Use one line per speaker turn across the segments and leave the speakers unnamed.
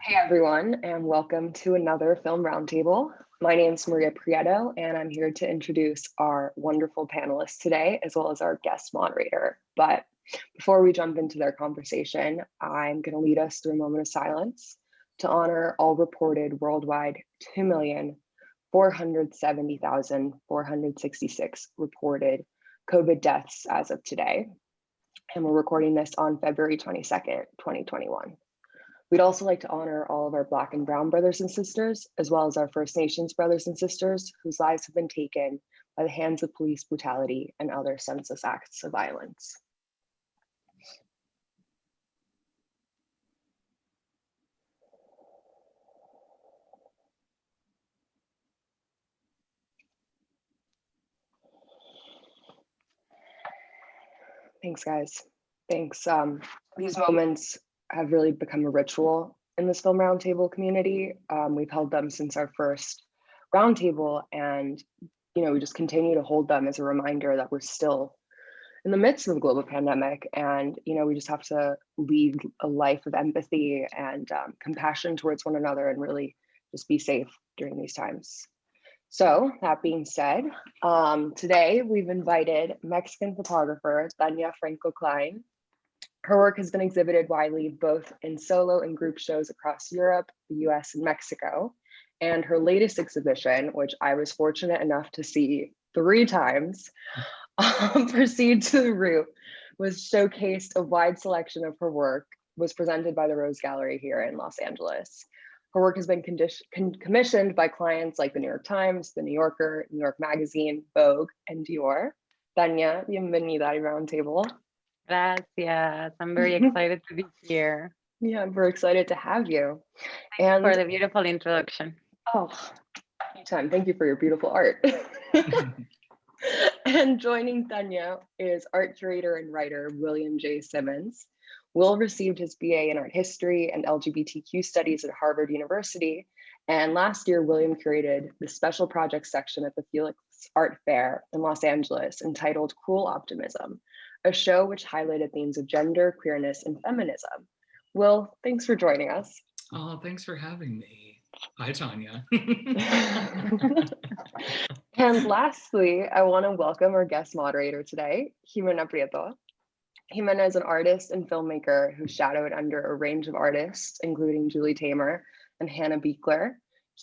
Hey everyone, and welcome to another Film Roundtable. My name is Maria Prieto, and I'm here to introduce our wonderful panelists today, as well as our guest moderator. But before we jump into their conversation, I'm going to lead us through a moment of silence to honor all reported worldwide 2,470,466 reported COVID deaths as of today. And we're recording this on February 22nd, 2021. We'd also like to honor all of our Black and Brown brothers and sisters, as well as our First Nations brothers and sisters whose lives have been taken by the hands of police brutality and other senseless acts of violence. Thanks, guys. Thanks. These moments have really become a ritual in this Film Roundtable community. We've held them since our first roundtable, and we just continue to hold them as a reminder that we're still in the midst of a global pandemic, and we just have to lead a life of empathy and compassion towards one another, and really just be safe during these times. So that being said, today we've invited Mexican photographer Tania Franco Klein. Her work has been exhibited widely both in solo and group shows across Europe, the US, and Mexico. And her latest exhibition, which I was fortunate enough to see 3 times, Proceed to the Root, was showcased a wide selection of her work, was presented by the Rose Gallery here in Los Angeles. Her work has been commissioned by clients like the New York Times, the New Yorker, New York Magazine, Vogue, and Dior. Tania, bienvenida al Roundtable.
Gracias. I'm very excited to be here.
Yeah, we're excited to have you.
Thanks for the beautiful introduction.
Oh, anytime. Thank you for your beautiful art. And joining Tania is art curator and writer William J. Simmons. Will received his BA in art history and LGBTQ studies at Harvard University. And last year, William curated the special projects section at the Felix Art Fair in Los Angeles entitled Cruel Optimism, a show which highlighted themes of gender, queerness, and feminism. Will, thanks for joining us.
Oh, thanks for having me. Hi, Tania.
And lastly, I want to welcome our guest moderator today, Ximena Prieto. Ximena is an artist and filmmaker who shadowed under a range of artists, including Julie Taymor and Hannah Beekler.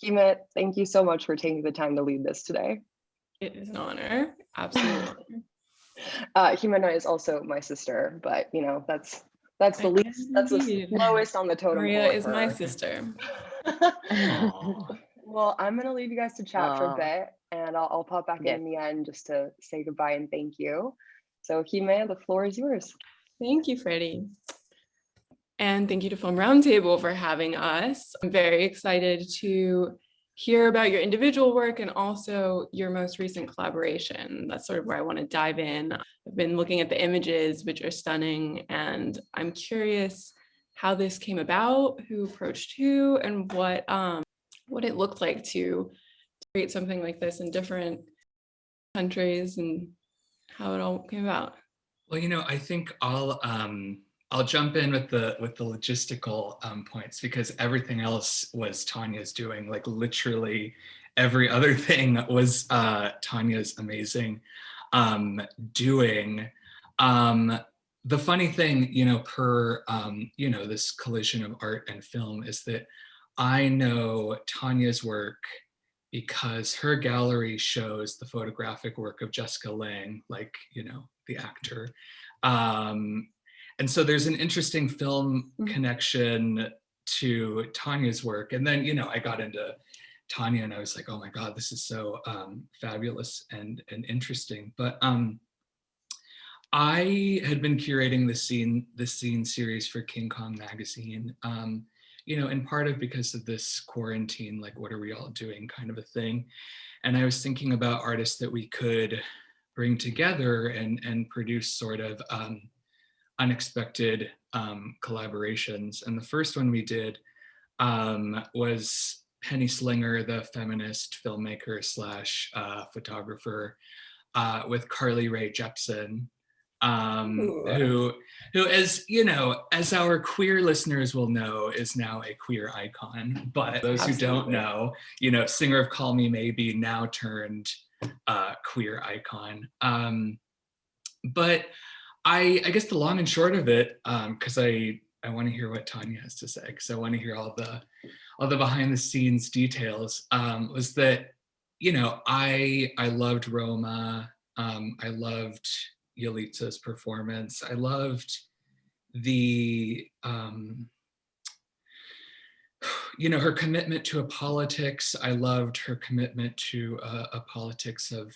Ximena, thank you so much for taking the time to lead this today.
It is an honor, absolutely.
Ximena is also my sister, but that's the least, that's the lowest on the totem pole.
Maria is my sister.
Well, I'm gonna leave you guys to chat for a bit, and I'll pop back in the end just to say goodbye and thank you. So Ximena, the floor is yours.
Thank you, Freddie. And thank you to Film Roundtable for having us. I'm very excited to hear about your individual work and also your most recent collaboration. That's sort of where I want to dive in. I've been looking at the images, which are stunning, and I'm curious how this came about, who approached who, and what it looked like to create something like this in different countries and how it all came about.
Well, I think I'll jump in with the logistical points, because everything else was Tania's doing. Like literally every other thing was Tania's amazing doing. The funny thing, per this collision of art and film, is that I know Tania's work because her gallery shows the photographic work of Jessica Lange, like, the actor. And so there's an interesting film connection to Tania's work. And then, I got into Tania and I was like, oh my God, this is so fabulous and interesting. But I had been curating the Scene series for King Kong magazine, in part of because of this quarantine, like what are we all doing kind of a thing. And I was thinking about artists that we could bring together and produce sort of unexpected collaborations. And the first one we did was Penny Slinger, the feminist filmmaker slash photographer, with Carly Rae Jepsen, who, as you know, as our queer listeners will know, is now a queer icon. But those who don't know, singer of Call Me Maybe, now turned queer icon. But I guess the long and short of it, because I want to hear what Tania has to say, because I want to hear all the behind the scenes details, was that, I loved Roma. I loved Yalitza's performance. I loved the, her commitment to a politics. I loved her commitment to a politics of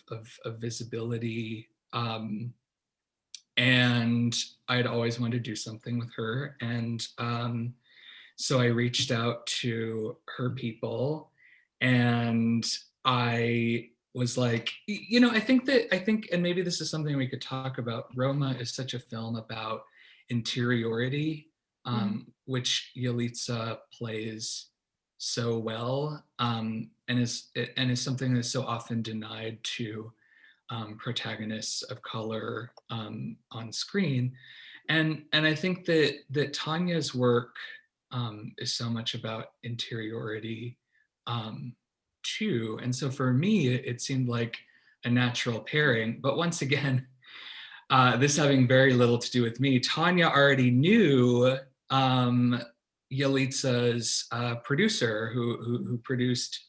visibility. And I'd always wanted to do something with her. And so I reached out to her people, and I was like, I think, and maybe this is something we could talk about, Roma is such a film about interiority, which Yalitza plays so well, and is something that's so often denied to protagonists of color on screen. And I think that Tania's work is so much about interiority too. And so for me, it seemed like a natural pairing. But once again, this having very little to do with me, Tania already knew Yalitza's producer who produced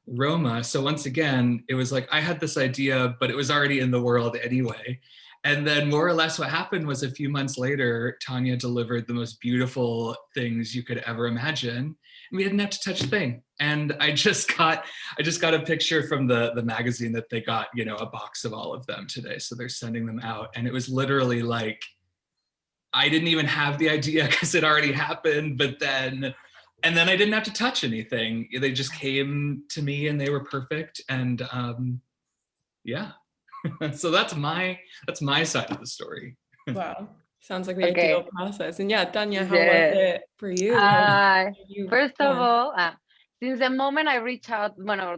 Roma. So once again, it was like I had this idea, but it was already in the world anyway. And then more or less what happened was a few months later, Tania delivered the most beautiful things you could ever imagine. And we didn't have to touch a thing. And I just got a picture from the magazine that they got, a box of all of them today. So they're sending them out. And it was literally like, I didn't even have the idea because it already happened, and then I didn't have to touch anything. They just came to me and they were perfect. And yeah. So that's my side of the story.
Wow. Sounds like the ideal process. And yeah, Dania, how was it for you?
First of all, since the moment I reached out,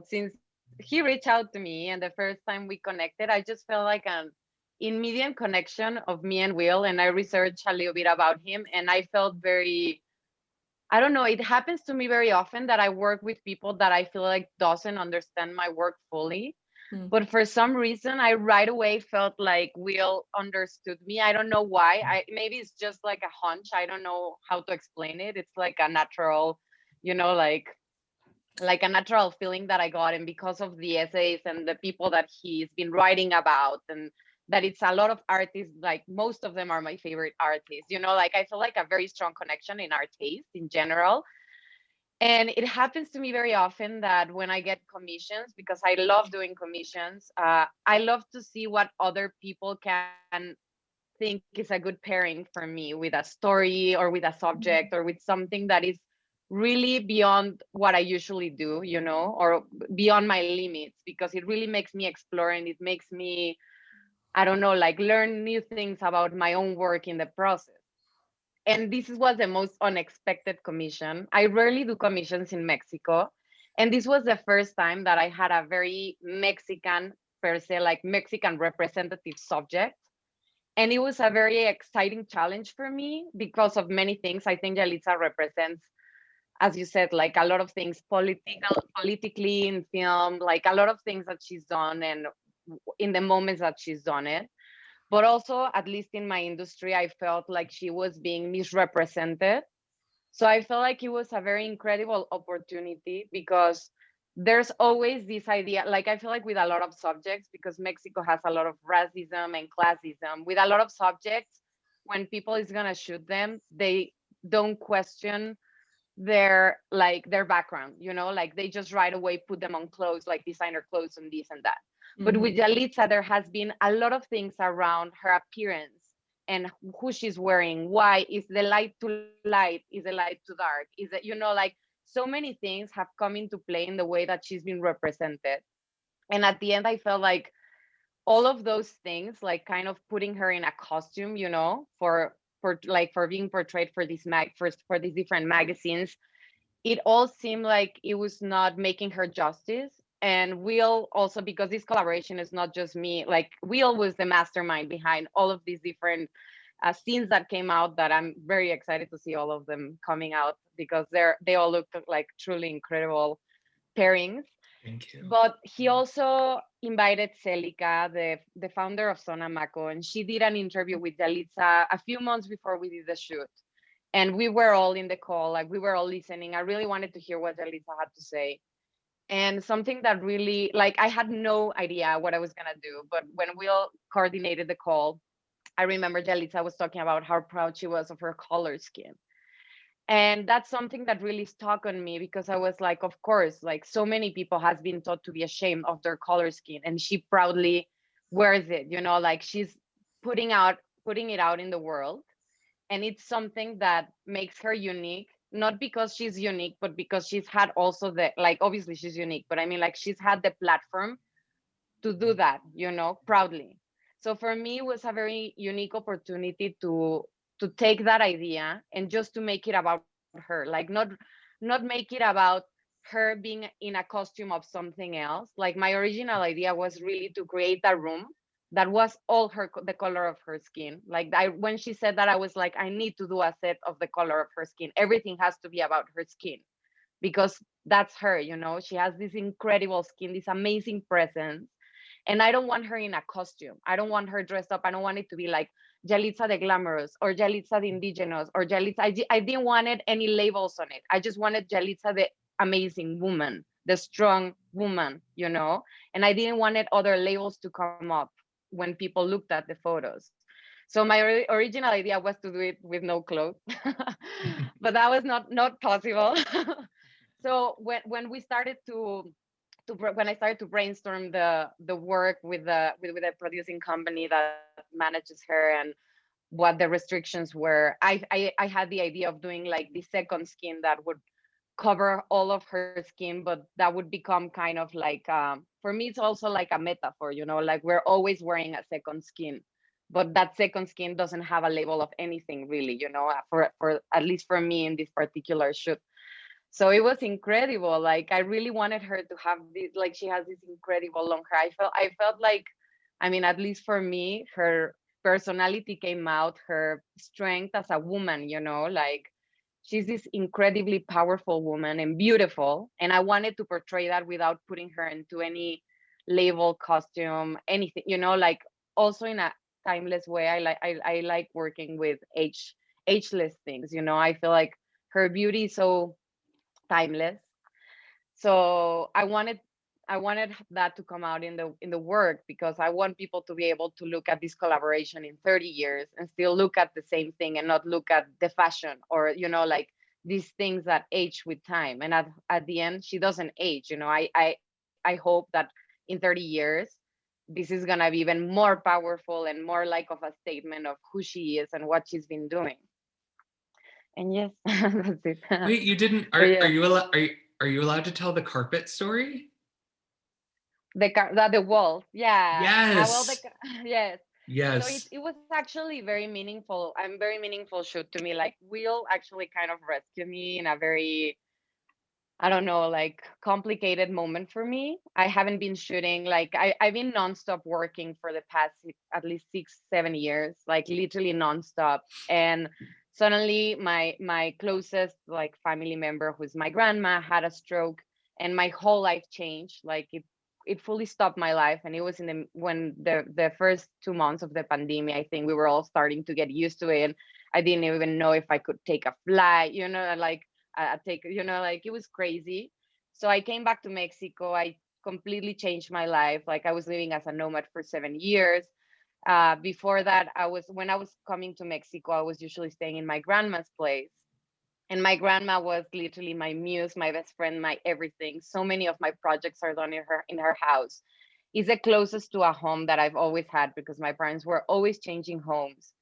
since he reached out to me and the first time we connected, I just felt like an immediate connection of me and Will. And I researched a little bit about him, and I felt very, I don't know, it happens to me very often that I work with people that I feel like doesn't understand my work fully. But for some reason, I right away felt like Will understood me. I don't know why. Maybe it's just like a hunch. I don't know how to explain it. It's like a natural, like a natural feeling that I got. And because of the essays and the people that he's been writing about, and that it's a lot of artists, like most of them are my favorite artists, like I feel like a very strong connection in our taste in general. And it happens to me very often that when I get commissions, because I love doing commissions, I love to see what other people can think is a good pairing for me with a story or with a subject or with something that is really beyond what I usually do, or beyond my limits, because it really makes me explore, and it makes me, I don't know, like learn new things about my own work in the process. And this was the most unexpected commission. I rarely do commissions in Mexico. And this was the first time that I had a very Mexican, per se, like Mexican representative subject. And it was a very exciting challenge for me because of many things. I think Yalitza represents, as you said, like a lot of things politically in film, like a lot of things that she's done and in the moments that she's done it. But also, at least in my industry, I felt like she was being misrepresented. So I felt like it was a very incredible opportunity, because there's always this idea, like I feel like with a lot of subjects, because Mexico has a lot of racism and classism, with a lot of subjects, when people is gonna shoot them, they don't question their background, like they just right away put them on clothes, like designer clothes and this and that. But with Yalitza, there has been a lot of things around her appearance and who she's wearing. Why is the light too light? Is the light too dark? Is it, like so many things have come into play in the way that she's been represented. And at the end, I felt like all of those things, like kind of putting her in a costume, for being portrayed for these for these different magazines, it all seemed like it was not making her justice. And Will also, because this collaboration is not just me, like Will was the mastermind behind all of these different scenes that came out, that I'm very excited to see all of them coming out, because they all look like truly incredible pairings.
Thank you.
But he also invited Celica, the founder of Sonamaco, and she did an interview with Yalitza a few months before we did the shoot. And we were all in the call, like we were all listening. I really wanted to hear what Yalitza had to say. And something that really, like, I had no idea what I was gonna do, but when Will coordinated the call, I remember Yalitza was talking about how proud she was of her color skin. And that's something that really stuck on me, because I was like, of course, like so many people has been taught to be ashamed of their color skin, and she proudly wears it, you know, like she's putting it out in the world. And it's something that makes her unique, not because she's unique, but because she's had also the, like, obviously she's unique, but I mean, like, she's had the platform to do that, you know, proudly. So for me, it was a very unique opportunity to take that idea and just to make it about her, like not make it about her being in a costume of something else. Like my original idea was really to create a room that was all the color of her skin. Like when she said that, I was like, I need to do a set of the color of her skin. Everything has to be about her skin, because that's her, you know. She has this incredible skin, this amazing presence. And I don't want her in a costume. I don't want her dressed up. I don't want it to be like Yalitza the Glamorous or Yalitza the Indigenous or Yalitza. I didn't want it any labels on it. I just wanted Yalitza the amazing woman, the strong woman, you know? And I didn't want it other labels to come up when people looked at the photos. So my original idea was to do it with no clothes, but that was not possible. So when we started when I started to brainstorm the work with the producing company that manages her and what the restrictions were, I had the idea of doing like the second skin that would cover all of her skin, but that would become kind of like for me it's also like a metaphor, you know, like we're always wearing a second skin, but that second skin doesn't have a label of anything really, you know, for at least for me in this particular shoot. So it was incredible. Like I really wanted her to have this, like she has this incredible long hair. I felt like, I mean, at least for me, her personality came out, her strength as a woman, you know, like she's this incredibly powerful woman and beautiful. And I wanted to portray that without putting her into any label, costume, anything, you know, like also in a timeless way. I like working with ageless things, you know. I feel like her beauty is so timeless. So I wanted that to come out in the work, because I want people to be able to look at this collaboration in 30 years and still look at the same thing and not look at the fashion or, you know, like these things that age with time. And at the end, she doesn't age, you know. I hope that in 30 years this is gonna be even more powerful and more like of a statement of who she is and what she's been doing. And yes, that's it.
Wait, you didn't?
So
Are
yeah.
you allowed? Are you allowed to tell the carpet story?
The walls, yeah. Well,
Yes.
yes. So
Yes.
it was actually very meaningful and very meaningful shoot to me. Like Will actually kind of rescued me in a very, I don't know, like complicated moment for me. I haven't been shooting, like I've been nonstop working for the past at least 6-7 years, like literally nonstop. And suddenly my closest like family member, who's my grandma, had a stroke, and my whole life changed. Like it fully stopped my life. And it was when the first 2 months of the pandemic, I think we were all starting to get used to it. And I didn't even know if I could take a flight, you know, like take, you know, like it was crazy. So I came back to Mexico. I completely changed my life. Like I was living as a nomad for 7 years. Before that, when I was coming to Mexico, I was usually staying in my grandma's place. And my grandma was literally my muse, my best friend, my everything. So many of my projects are done in her house. It's the closest to a home that I've always had, because my parents were always changing homes.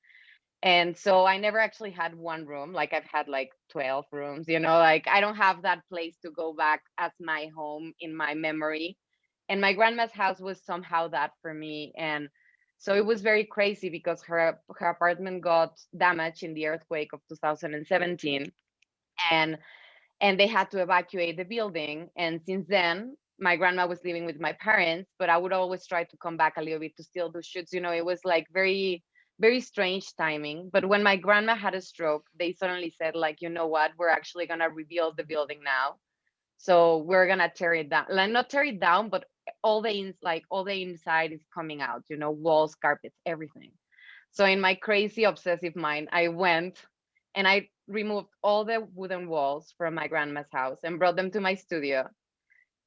And so I never actually had one room. Like I've had like 12 rooms, you know, like I don't have that place to go back as my home in my memory. And my grandma's house was somehow that for me. And so it was very crazy, because her apartment got damaged in the earthquake of 2017. And they had to evacuate the building. And since then, my grandma was living with my parents, but I would always try to come back a little bit to still do shoots. You know, it was like very, very strange timing. But when my grandma had a stroke, they suddenly said, like, you know what, we're actually gonna rebuild the building now. So we're gonna tear it down, like not tear it down, but all the inside is coming out, you know, walls, carpets, everything. So in my crazy obsessive mind, I went and I removed all the wooden walls from my grandma's house and brought them to my studio.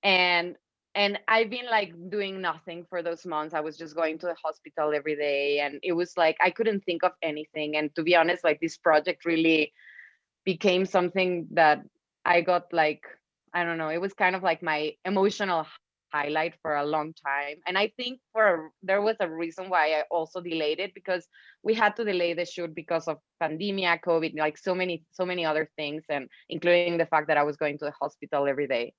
And I've been like doing nothing for those months. I was just going to the hospital every day, and it was like I couldn't think of anything. And to be honest, like this project really became something that I got like, I don't know, it was kind of like my emotional highlight for a long time. And I think there was a reason why I also delayed it, because we had to delay the shoot because of pandemia, COVID, like so many other things, and including the fact that I was going to the hospital every day.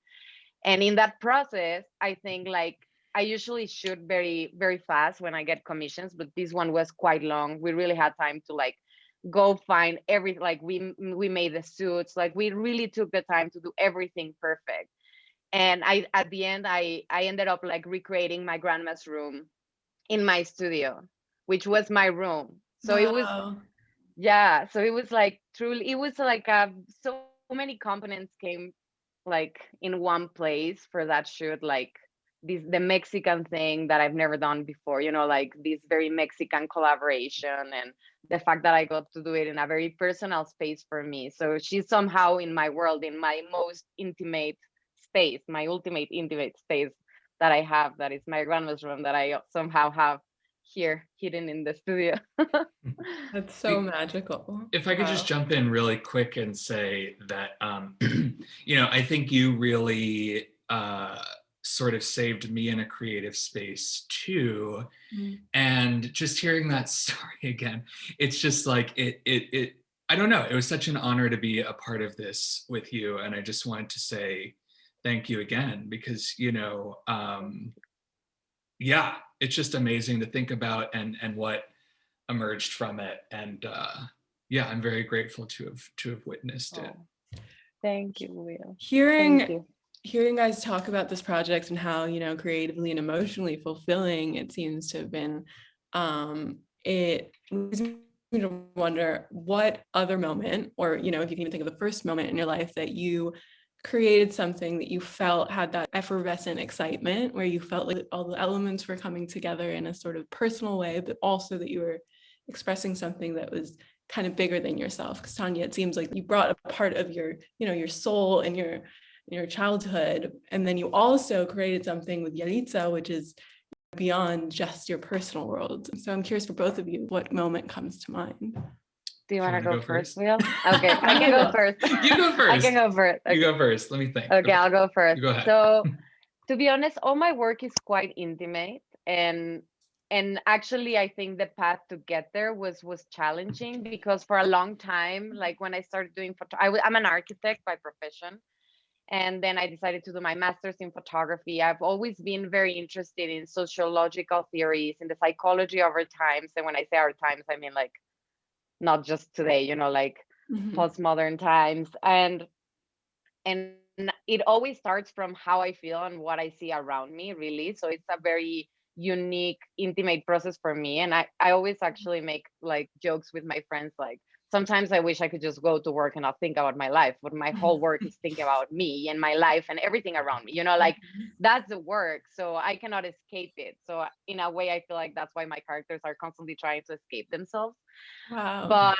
And in that process, I think like I usually shoot very, very fast when I get commissions, but this one was quite long. We really had time to like go find like we made the suits, like we really took the time to do everything perfect. And at the end I ended up like recreating my grandma's room in my studio, which was my room. So it was,
Wow.
yeah, so it was like truly, it was like so many components came like in one place for that shoot, like the Mexican thing that I've never done before, you know, like this very Mexican collaboration, and the fact that I got to do it in a very personal space for me. So she's somehow in my world, in my most intimate space, my ultimate intimate space that I have, that is my grandma's room, that I somehow have here hidden in the studio.
That's so magical.
If I could just
Wow.
jump in really quick and say that, you know, I think you really sort of saved me in a creative space too. And just hearing that story again, it's just like, I don't know, it was such an honor to be a part of this with you. And I just wanted to say thank you again, because, you know, yeah, it's just amazing to think about and what emerged from it. And yeah, I'm very grateful to have witnessed it.
Thank you, Will.
Hearing
Thank you.
hearing guys talk about this project and how, you know, creatively and emotionally fulfilling it seems to have been, it leads me to wonder what other moment, or, you know, if you can even think of the first moment in your life that you created something that you felt had that effervescent excitement, where you felt like all the elements were coming together in a sort of personal way, but also that you were expressing something that was kind of bigger than yourself. Because Tania, it seems like you brought a part of your, you know, your soul and your childhood, and then you also created something with Yalitza, which is beyond just your personal world. So I'm curious for both of you, what moment comes to mind?
Do you want to
wanna
go
go
first,
first?
Will? Okay, I can go first.
You go first.
I can go first. Okay.
You go first. Let me think.
Okay, I'll go first.
You go ahead.
So, to be honest, all my work is quite intimate, and actually, I think the path to get there was challenging, because for a long time, like when I started doing photo, I'm an architect by profession, and then I decided to do my master's in photography. I've always been very interested in sociological theories, in the psychology of our times, and when I say our times, I mean like not just today, you know, like postmodern times. And it always starts from how I feel and what I see around me, really. So it's a very unique, intimate process for me. And I always actually make like jokes with my friends, like sometimes I wish I could just go to work and not think about my life, but my whole work is thinking about me and my life and everything around me, you know, like that's the work. So I cannot escape it. So in a way, I feel like that's why my characters are constantly trying to escape themselves.
Wow.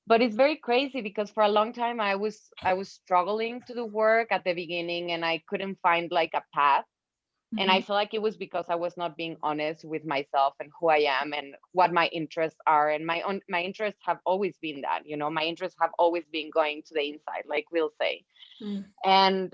But it's very crazy, because for a long time I was struggling to do work at the beginning, and I couldn't find like a path. And I feel like it was because I was not being honest with myself and who I am and what my interests are. And my interests have always been that, you know, my interests have always been going to the inside, like we'll say. And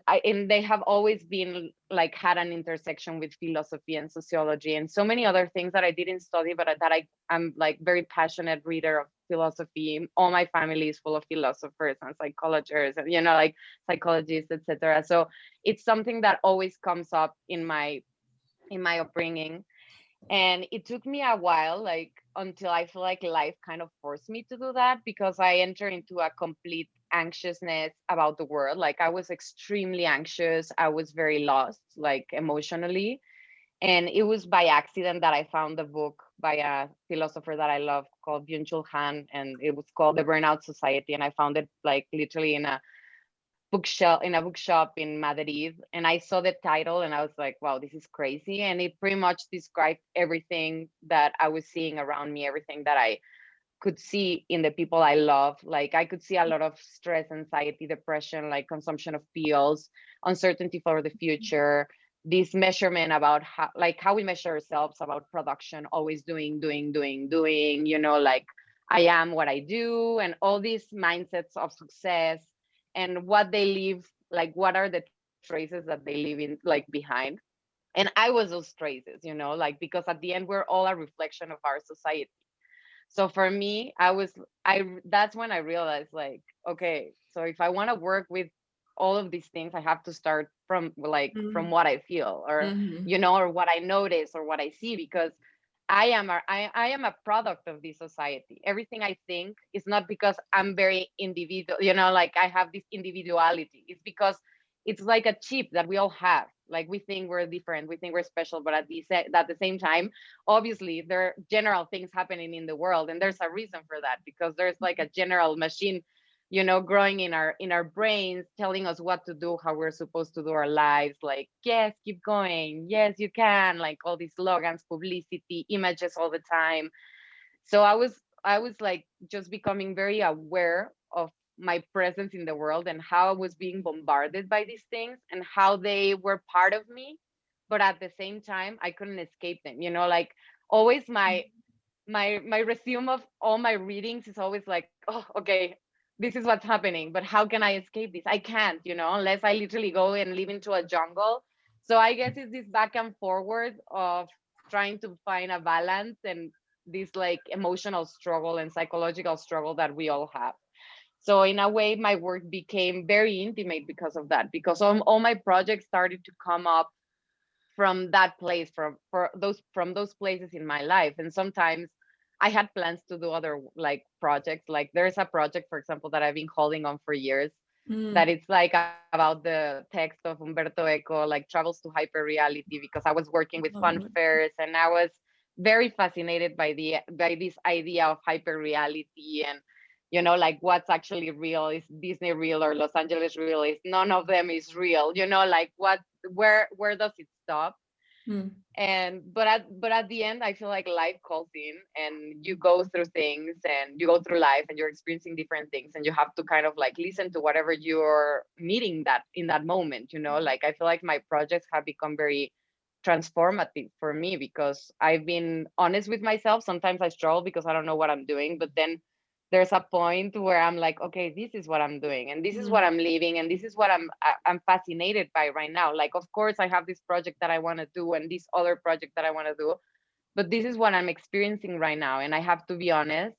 they have always been like had an intersection with philosophy and sociology and so many other things that I didn't study, but that I'm like very passionate reader of philosophy. All my family is full of philosophers and psychologists and, you know, like psychologists, etc. So it's something that always comes up in my upbringing. And it took me a while, like until I feel like life kind of forced me to do that, because I enter into a complete anxiousness about the world. Like I was extremely anxious. I was very lost, like emotionally. And it was by accident that I found a book by a philosopher that I love called Byung-Chul Han, and it was called The Burnout Society. And I found it like literally in a bookshop in Madrid. And I saw the title and I was like, wow, this is crazy. And it pretty much described everything that I was seeing around me, everything that I could see in the people I love. Like I could see a lot of stress, anxiety, depression, like consumption of pills, uncertainty for the future, this measurement about how we measure ourselves, about production, always doing, like I am what I do, and all these mindsets of success and what they leave, like what are the traces that they leave in like behind. And I was those traces, like because at the end we're all a reflection of our society. So for me, that's when I realized like, okay, so if I want to work with all of these things, I have to start from from what I feel, or or what I notice or what I see, because I am a product of this society. Everything I think is not because I'm very individual, like I have this individuality. It's because it's like a chip that we all have. Like we think we're different, we think we're special, but at the same time, obviously there are general things happening in the world, and there's a reason for that, because there's like a general machine, growing in our brains, telling us what to do, how we're supposed to do our lives. Like, yes, keep going, yes, you can, like all these slogans, publicity, images all the time. So I was like just becoming very aware of my presence in the world and how I was being bombarded by these things and how they were part of me, but at the same time I couldn't escape them. Like always my resume of all my readings is always like, oh, okay, this is what's happening, but how can I escape this? I can't, unless I literally go and live into a jungle. So I guess it's this back and forward of trying to find a balance, and this like emotional struggle and psychological struggle that we all have. So in a way, my work became very intimate because of that, because all my projects started to come up from that place, from those places in my life. And sometimes I had plans to do other like projects. Like there's a project, for example, that I've been holding on for years, that it's like about the text of Umberto Eco, like Travels to Hyperreality, because I was working with fun fairs and I was very fascinated by this idea of hyperreality, and like what's actually real. Is Disney real or Los Angeles real? Is none of them is real, like where does it stop? And but at the end I feel like life calls in, and you go through things and you go through life and you're experiencing different things, and you have to kind of like listen to whatever you're needing that in that moment. Like I feel like my projects have become very transformative for me, because I've been honest with myself. Sometimes I struggle because I don't know what I'm doing, but then there's a point where I'm like, okay, this is what I'm doing, and this is what I'm living, and this is what I'm fascinated by right now. Like, of course, I have this project that I want to do and this other project that I want to do, but this is what I'm experiencing right now, and I have to be honest.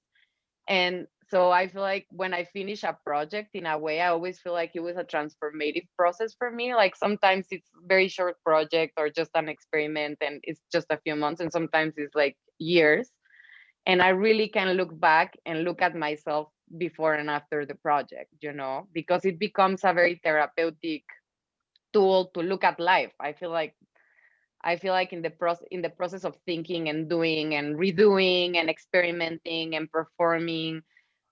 And so I feel like when I finish a project, in a way, I always feel like it was a transformative process for me. Like sometimes it's very short project or just an experiment and it's just a few months, and sometimes it's like years. And I really can look back and look at myself before and after the project, because it becomes a very therapeutic tool to look at life. I feel like in the process of thinking and doing and redoing and experimenting and performing,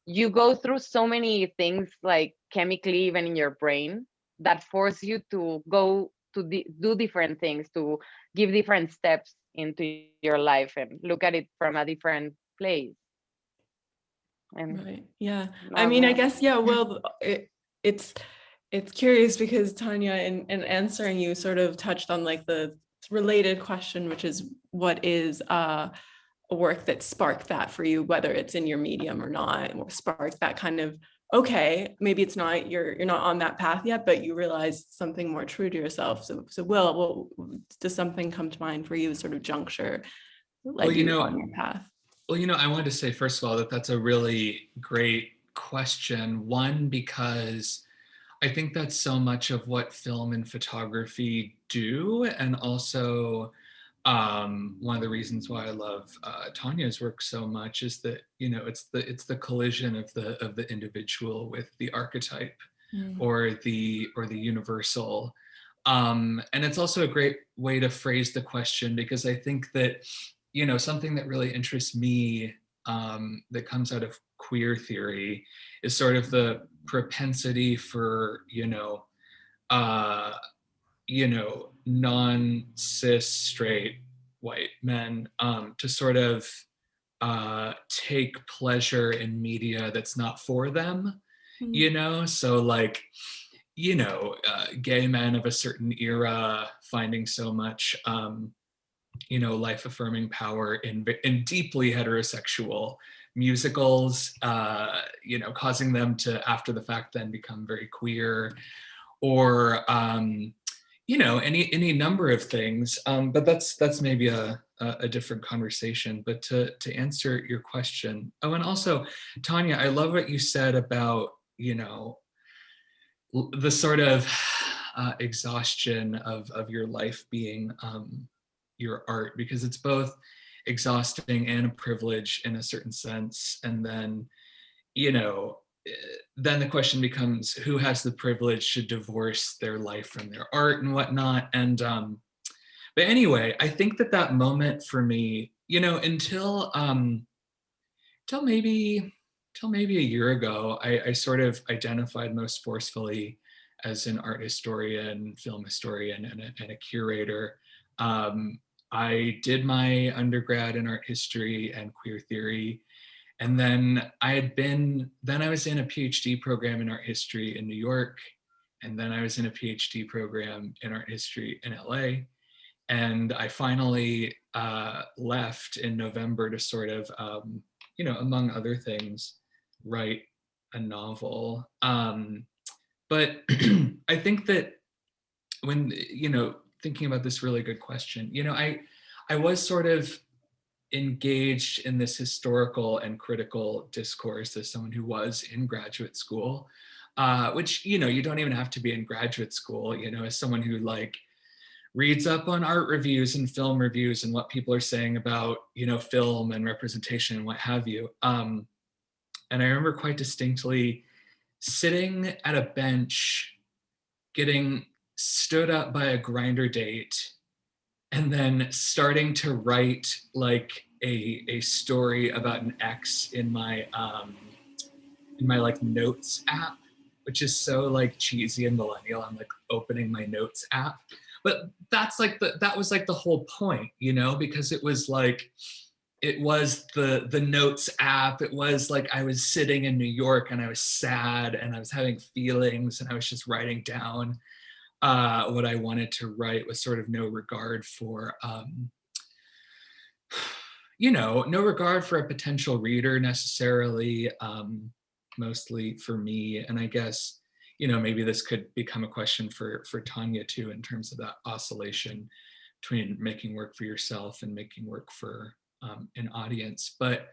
you go through so many things, like chemically, even in your brain, that force you to go to do different things, to give different steps into your life and look at it from a different place. And
right. Yeah. I mean, I guess, yeah, well, it's curious because Tania, in answering, you sort of touched on like the related question, which is what is a work that sparked that for you, whether it's in your medium or not, or sparked that kind of, okay, maybe it's not, you're not on that path yet, but you realize something more true to yourself. So Will, does something come to mind for you, sort of juncture that led you on your path?
Well, I wanted to say, first of all, that that's a really great question. One, because I think that's so much of what film and photography do. And also, one of the reasons why I love Tania's work so much is that, you know, it's the collision of the individual with the archetype or the universal. And it's also a great way to phrase the question, because I think that, you know, something that really interests me that comes out of queer theory is sort of the propensity for, non-cis straight white men to sort of take pleasure in media that's not for them, you know? So like, gay men of a certain era finding so much, life-affirming power in deeply heterosexual musicals, causing them to, after the fact, then become very queer, or any number of things. But that's maybe a different conversation. But to answer your question, oh, and also, Tania, I love what you said about the sort of exhaustion of your life being your art, because it's both exhausting and a privilege in a certain sense. And then, then the question becomes, who has the privilege to divorce their life from their art and whatnot. And but anyway, I think that moment for me, until maybe a year ago, I sort of identified most forcefully as an art historian, film historian, and a curator. I did my undergrad in art history and queer theory. And then I was in a PhD program in art history in New York. And then I was in a PhD program in art history in LA. And I finally left in November to sort of, among other things, write a novel. But I think that when, thinking about this really good question, I was sort of engaged in this historical and critical discourse as someone who was in graduate school, which, you don't even have to be in graduate school, as someone who reads up on art reviews and film reviews and what people are saying about, film and representation and what have you. And I remember quite distinctly sitting at a bench, getting stood up by a grinder date, and then starting to write a story about an ex in my notes app, which is so cheesy and millennial. I'm opening my notes app, but that's that was the whole point, because it was the notes app. It was I was sitting in New York and I was sad and I was having feelings and I was just writing down what I wanted to write, with sort of no regard for, no regard for a potential reader necessarily, mostly for me. And I guess, maybe this could become a question for Tania too, in terms of that oscillation between making work for yourself and making work for an audience. But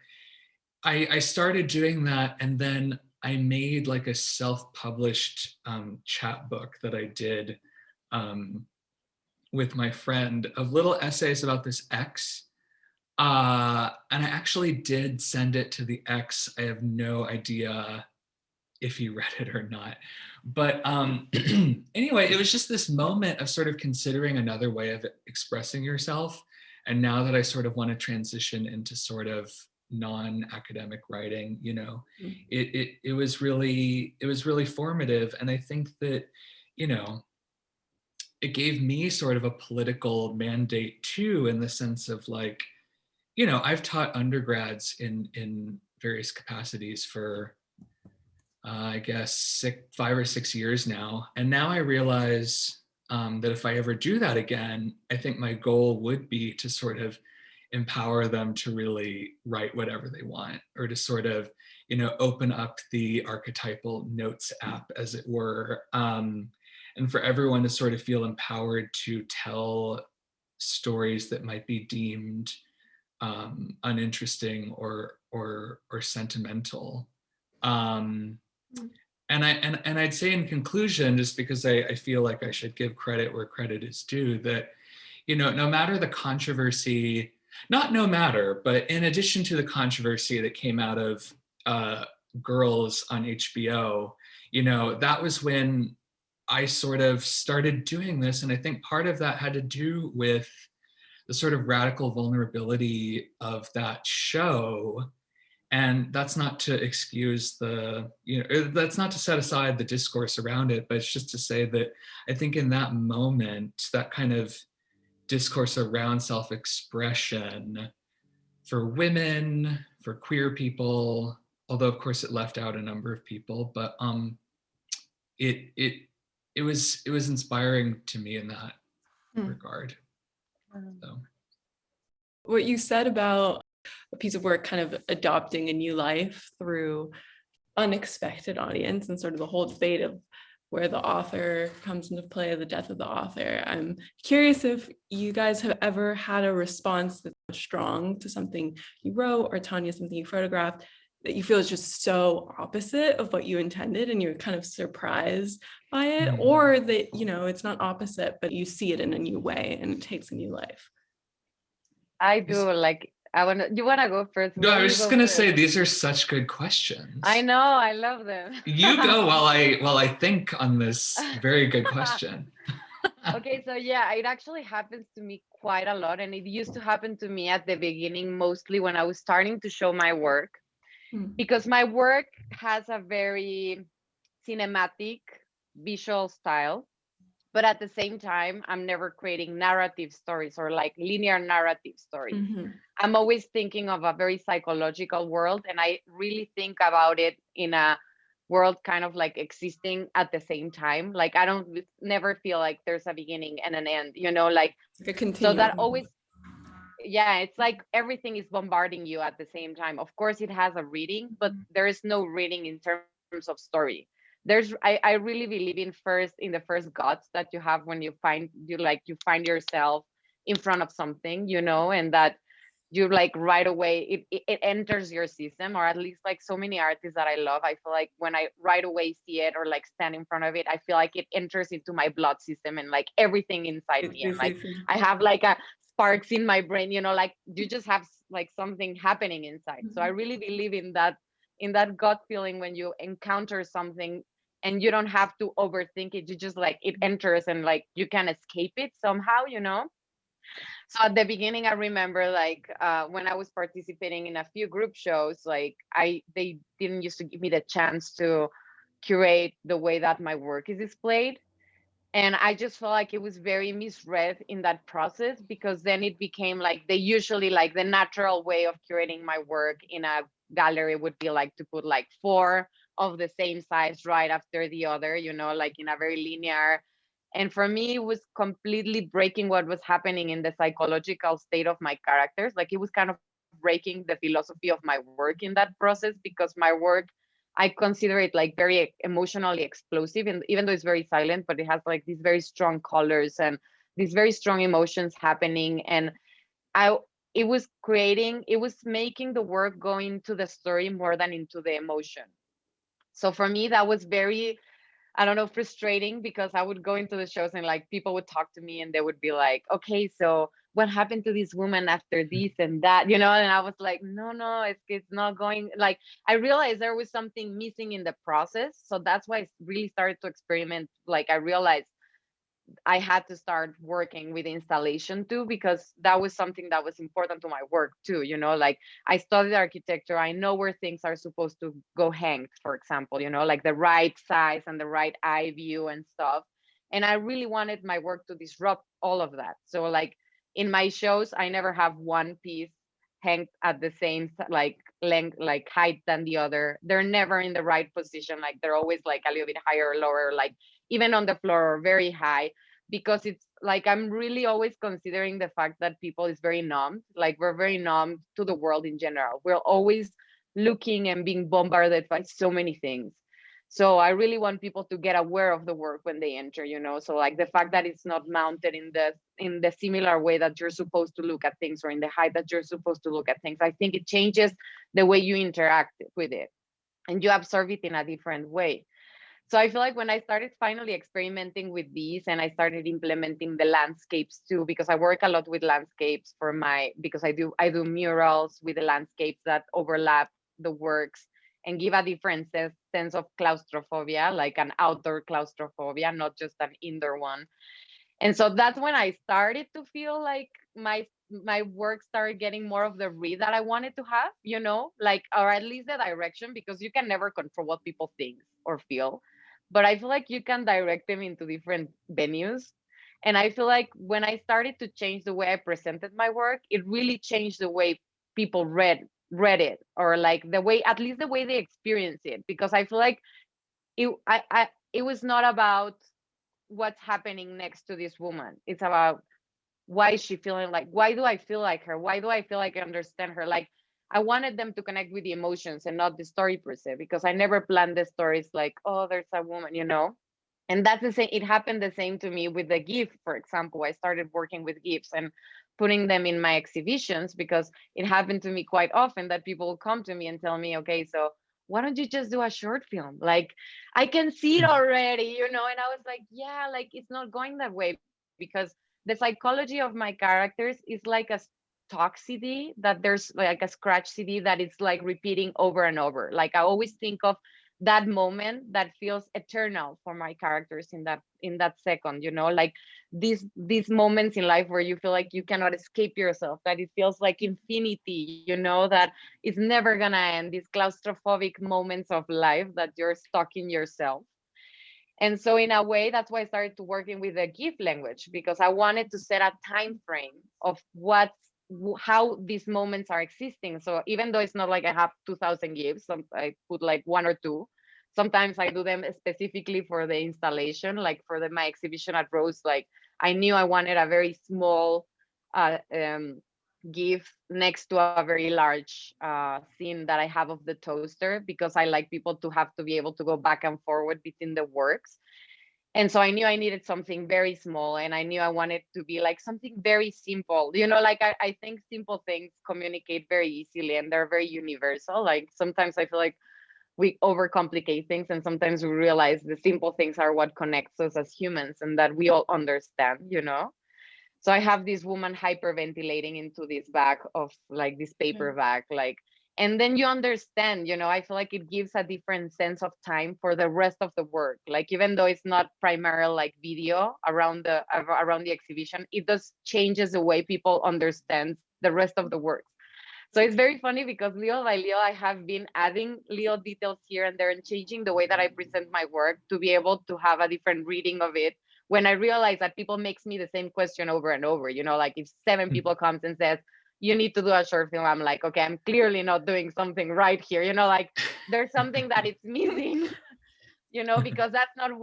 I started doing that, and then I made a self-published chapbook that I did with my friend, of little essays about this ex. And I actually did send it to the ex. I have no idea if he read it or not. But anyway, it was just this moment of sort of considering another way of expressing yourself. And now that I sort of want to transition into sort of non-academic writing, it was really formative. And I think that, it gave me sort of a political mandate too, in the sense of I've taught undergrads in various capacities for I guess 5 or 6 years now. And now I realize that if I ever do that again, I think my goal would be to sort of empower them to really write whatever they want, or to sort of, open up the archetypal notes app, as it were. And for everyone to sort of feel empowered to tell stories that might be deemed uninteresting or sentimental. And I'd say in conclusion, just because I feel like I should give credit where credit is due, that you know, no matter the controversy, not no matter, but in addition to the controversy that came out of Girls on HBO, you know, that was when I sort of started doing this. And I think part of that had to do with the sort of radical vulnerability of that show. And that's not to excuse the, you know, that's not to set aside the discourse around it, but it's just to say that I think in that moment, that kind of discourse around self-expression for women, for queer people, although of course it left out a number of people, but it was inspiring to me in that regard. So.
What you said about a piece of work kind of adopting a new life through unexpected audience and sort of the whole debate of where the author comes into play, the death of the author. I'm curious if you guys have ever had a response that's strong to something you wrote, or Tania, something you photographed, that you feel is just so opposite of what you intended and you're kind of surprised by it, or that, you know, it's not opposite, but you see it in a new way and it takes a new life.
I do. Like, you want to go first?
No, I was just going to say, these are such good questions.
I know, I love them.
You go while I think on this very good question.
Okay, so yeah, it actually happens to me quite a lot. And it used to happen to me at the beginning, mostly when I was starting to show my work, because my work has a very cinematic visual style. But at the same time, I'm never creating narrative stories or like linear narrative stories. I'm always thinking of a very psychological world, and I really think about it in a world kind of like existing at the same time. Like I don't never feel like there's a beginning and an end, you know, like
a continuum.
So that always, yeah, it's like everything is bombarding you at the same time. Of course, it has a reading, but there is no reading in terms of story. I really believe in the first guts that you have when you find yourself in front of something, you know, and that you like right away it enters your system, or at least like so many artists that I love, I feel like when I right away see it or like stand in front of it, I feel like it enters into my blood system and like everything inside me, and like I have like a sparks in my brain, you know, like you just have like something happening inside. So I really believe in that gut feeling when you encounter something and you don't have to overthink it, you just like it enters and like you can escape it somehow, you know. So at the beginning, I remember like when I was participating in a few group shows, like they didn't used to give me the chance to curate the way that my work is displayed. And I just felt like it was very misread in that process, because then it became like they usually like the natural way of curating my work in a gallery would be like to put like 4 of the same size right after the other, you know, like in a very linear. And for me, it was completely breaking what was happening in the psychological state of my characters. Like it was kind of breaking the philosophy of my work in that process, because my work, I consider it like very emotionally explosive, and even though it's very silent, but it has like these very strong colors and these very strong emotions happening. And it was making the work go into the story more than into the emotion. So for me, that was very, I don't know, frustrating, because I would go into the shows and like people would talk to me and they would be like, okay, so what happened to this woman after this and that, you know? And I was like, no, it's not going, like, I realized there was something missing in the process. So that's why I really started to experiment. Like I realized I had to start working with installation too, because that was something that was important to my work too, you know, like I studied architecture, I know where things are supposed to go hanged, for example, you know, like the right size and the right eye view and stuff. And I really wanted my work to disrupt all of that. So like in my shows, I never have one piece hanged at the same like length, like height than the other. They're never in the right position. Like they're always like a little bit higher or lower, like even on the floor or very high, because it's like I'm really always considering the fact that people is very numb. Like we're very numb to the world in general. We're always looking and being bombarded by so many things. So I really want people to get aware of the work when they enter, you know. So like the fact that it's not mounted in the similar way that you're supposed to look at things, or in the height that you're supposed to look at things, I think it changes the way you interact with it and you absorb it in a different way. So I feel like when I started finally experimenting with these and I started implementing the landscapes too, because I work a lot with landscapes because I do murals with the landscapes that overlap the works and give a different sense of claustrophobia, like an outdoor claustrophobia, not just an indoor one. And so that's when I started to feel like my work started getting more of the read that I wanted to have, like, or at least the direction, because you can never control what people think or feel. But I feel like you can direct them into different venues. And I feel like when I started to change the way I presented my work, it really changed the way people read it, or like the way, at least the way they experience it. Because I feel like it was not about what's happening next to this woman. It's about why is she feeling like, why do I feel like her? Why do I feel like I understand her? Like, I wanted them to connect with the emotions and not the story per se, because I never planned the stories like, oh, there's a woman, And that's the same. It happened the same to me with the GIF, for example. I started working with GIFs and putting them in my exhibitions, because it happened to me quite often that people will come to me and tell me, okay, so why don't you just do a short film? Like, I can see it already, And I was like, yeah, like, it's not going that way, because the psychology of my characters is like a stock CD, that there's like a scratch CD that it's like repeating over and over. Like, I always think of that moment that feels eternal for my characters in that second, like these moments in life where you feel like you cannot escape yourself, that it feels like infinity, that it's never gonna end, these claustrophobic moments of life that you're stuck in yourself. And so in a way, that's why I started to working with the GIF language, because I wanted to set a time frame of how these moments are existing. So even though it's not like I have 2,000 GIFs, I put like one or two. Sometimes I do them specifically for the installation, like for my exhibition at Rose. Like, I knew I wanted a very small GIF next to a very large scene that I have of the toaster, because I like people to have to be able to go back and forward between the works. And so I knew I needed something very small, and I knew I wanted to be like something very simple. Like I think simple things communicate very easily, and they're very universal. Like, sometimes I feel like we overcomplicate things, and sometimes we realize the simple things are what connects us as humans, and that we all understand. So I have this woman hyperventilating into this bag of like this paper bag, like, and then you understand, I feel like it gives a different sense of time for the rest of the work. Like, even though it's not primarily like video around the exhibition, it does changes the way people understand the rest of the works. So it's very funny, because little by little, I have been adding little details here and there and changing the way that I present my work to be able to have a different reading of it. When I realize that people makes me the same question over and over, like if 7 people comes and says, you need to do a short film, I'm like, okay, I'm clearly not doing something right here. Like, there's something that it's missing, because that's not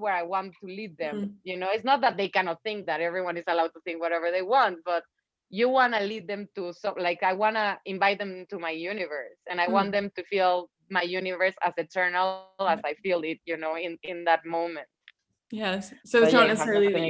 where I want to lead them. It's not that they cannot think, that everyone is allowed to think whatever they want, but you want to lead them to, so like, I want to invite them into my universe, and I want them to feel my universe as eternal as I feel it, in that moment.
Yes. So it's not necessarily that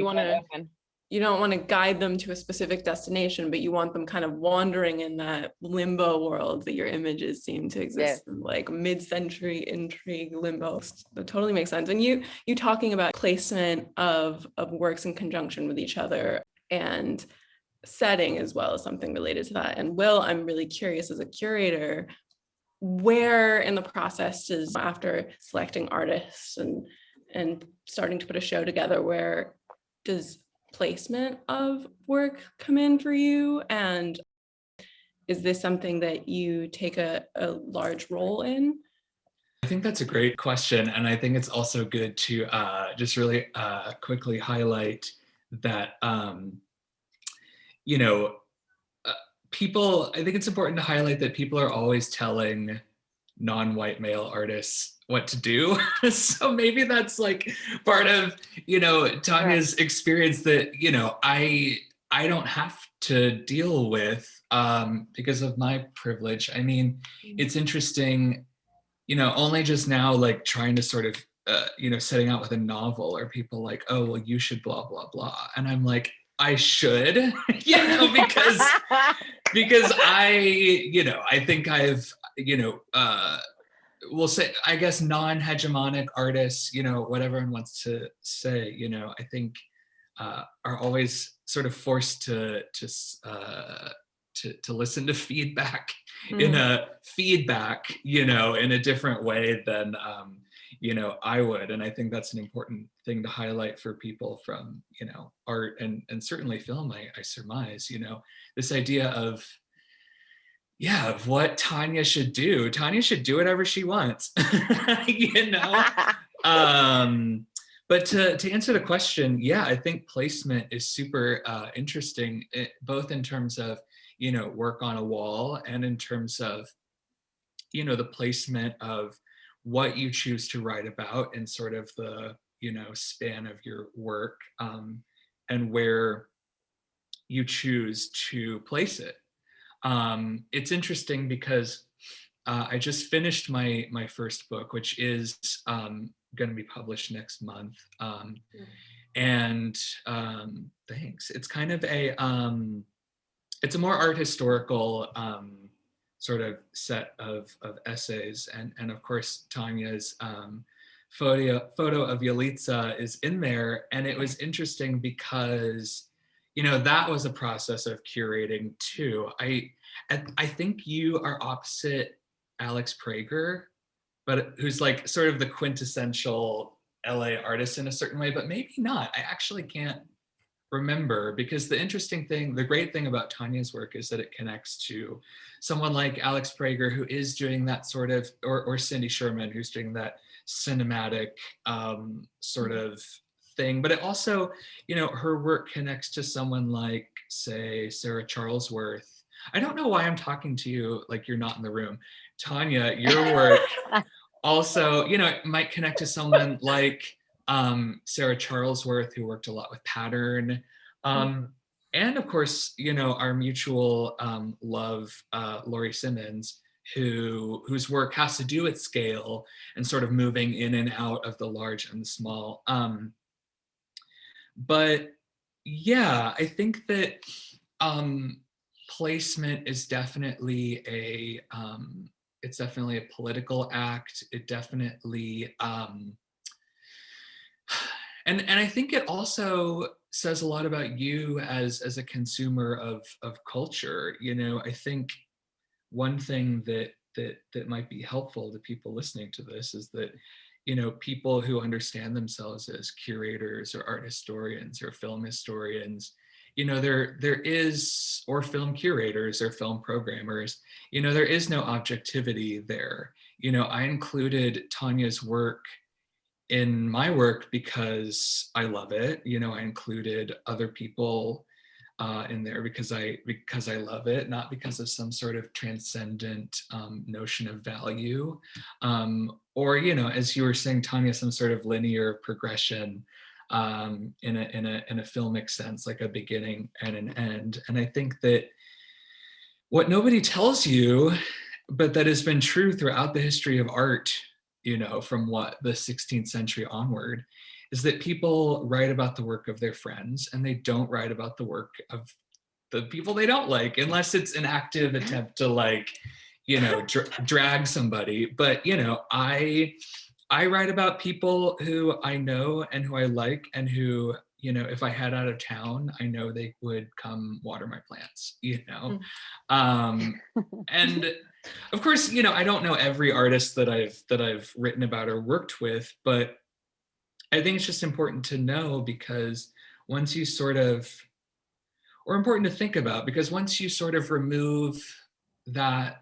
you don't want to guide them to a specific destination, but you want them kind of wandering in that limbo world that your images seem to exist in, like mid-century intrigue limbo. That totally makes sense. And you talking about placement of works in conjunction with each other and setting as well as something related to that. And Will, I'm really curious, as a curator, where in the process does, after selecting artists and starting to put a show together, where does placement of work come in for you? And is this something that you take a large role in?
I think that's a great question. And I think it's also good to just really quickly highlight that, people, I think it's important to highlight that people are always telling non-white male artists what to do. So maybe that's like part of, Tania's experience that, I don't have to deal with because of my privilege. I mean, it's interesting, only just now, like trying to sort of, setting out with a novel, or people like, oh, well, you should blah, blah, blah. And I'm like, I should, because I think I've, we'll say, I guess, non-hegemonic artists, you know, what everyone wants to say, you know, I think are always sort of forced to listen to feedback in a feedback, you know, in a different way than, you know, I would. And I think that's an important thing to highlight for people from, you know, art and certainly film, I surmise, you know, this idea of, yeah, of what Tania should do. Tania should do whatever she wants, you know? But to answer the question, yeah, I think placement is super interesting, both in terms of, you know, work on a wall and in terms of, you know, the placement of what you choose to write about and sort of the, you know, span of your work, and where you choose to place it. It's interesting because I just finished my first book, which is going to be published next month. And thanks. It's kind of it's a more art historical sort of set of essays. And of course, Tania's photo of Yalitza is in there. And it was interesting because, you know, that was a process of curating too. I think you are opposite Alex Prager, but who's like sort of the quintessential LA artist in a certain way, but maybe not. I actually can't remember, because the great thing about Tania's work is that it connects to someone like Alex Prager, who is doing that sort of, or Cindy Sherman, who's doing that cinematic sort of thing. But it also, you know, her work connects to someone like, say, Sarah Charlesworth. I don't know why I'm talking to you like you're not in the room. Tania, your work also, you know, it might connect to someone like Sarah Charlesworth, who worked a lot with pattern. And of course, you know, our mutual love, Laurie Simmons, whose work has to do with scale and sort of moving in and out of the large and the small. But yeah, I think that placement is definitely it's definitely a political act. It definitely, and I think it also says a lot about you as a consumer of culture. You know, I think one thing that might be helpful to people listening to this is that, you know, people who understand themselves as curators or art historians or film historians, you know, there is, or film curators or film programmers, you know, there is no objectivity there. You know, I included Tania's work in my work because I love it. You know, I included other people in there because I love it, not because of some sort of transcendent notion of value, or, you know, as you were saying, Tania, some sort of linear progression in a filmic sense, like a beginning and an end. And I think that what nobody tells you, but that has been true throughout the history of art, you know, from the 16th century onward, is that people write about the work of their friends and they don't write about the work of the people they don't like, unless it's an active attempt to, like, you know, drag somebody. But, you know, I write about people who I know and who I like, and who, you know, if I head out of town, I know they would come water my plants, you know. And of course, you know, I don't know every artist that I've written about or worked with, but I think it's just important to know, because once you sort of, or important to think about, because once you sort of remove that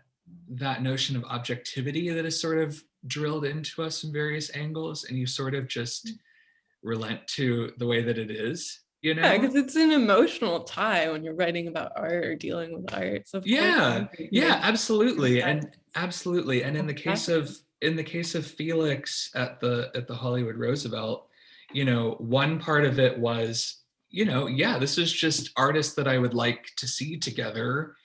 notion of objectivity that is sort of drilled into us in various angles, and you sort of just relent to the way that it is, you know?
Yeah, because it's an emotional tie when you're writing about art or dealing with art. So
yeah, absolutely. And absolutely. And in the case of Felix at the Hollywood Roosevelt, you know, one part of it was, you know, yeah, this is just artists that I would like to see together,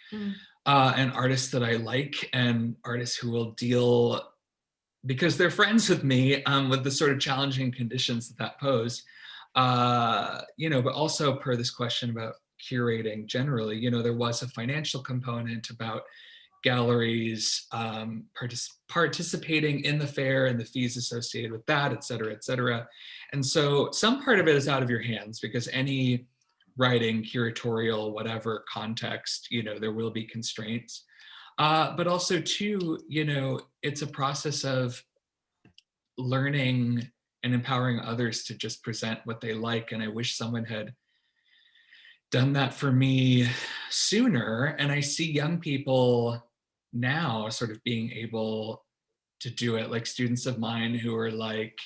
and artists that I like, and artists who will deal, because they're friends with me, with the sort of challenging conditions that pose, you know, but also per this question about curating generally, you know, there was a financial component about galleries, participating in the fair and the fees associated with that, et cetera, et cetera. And so some part of it is out of your hands, because any writing, curatorial, whatever context, there will be constraints. But also too, it's a process of learning and empowering others to just present what they like. And I wish someone had done that for me sooner. And I see young people now sort of being able to do it, like students of mine who are like,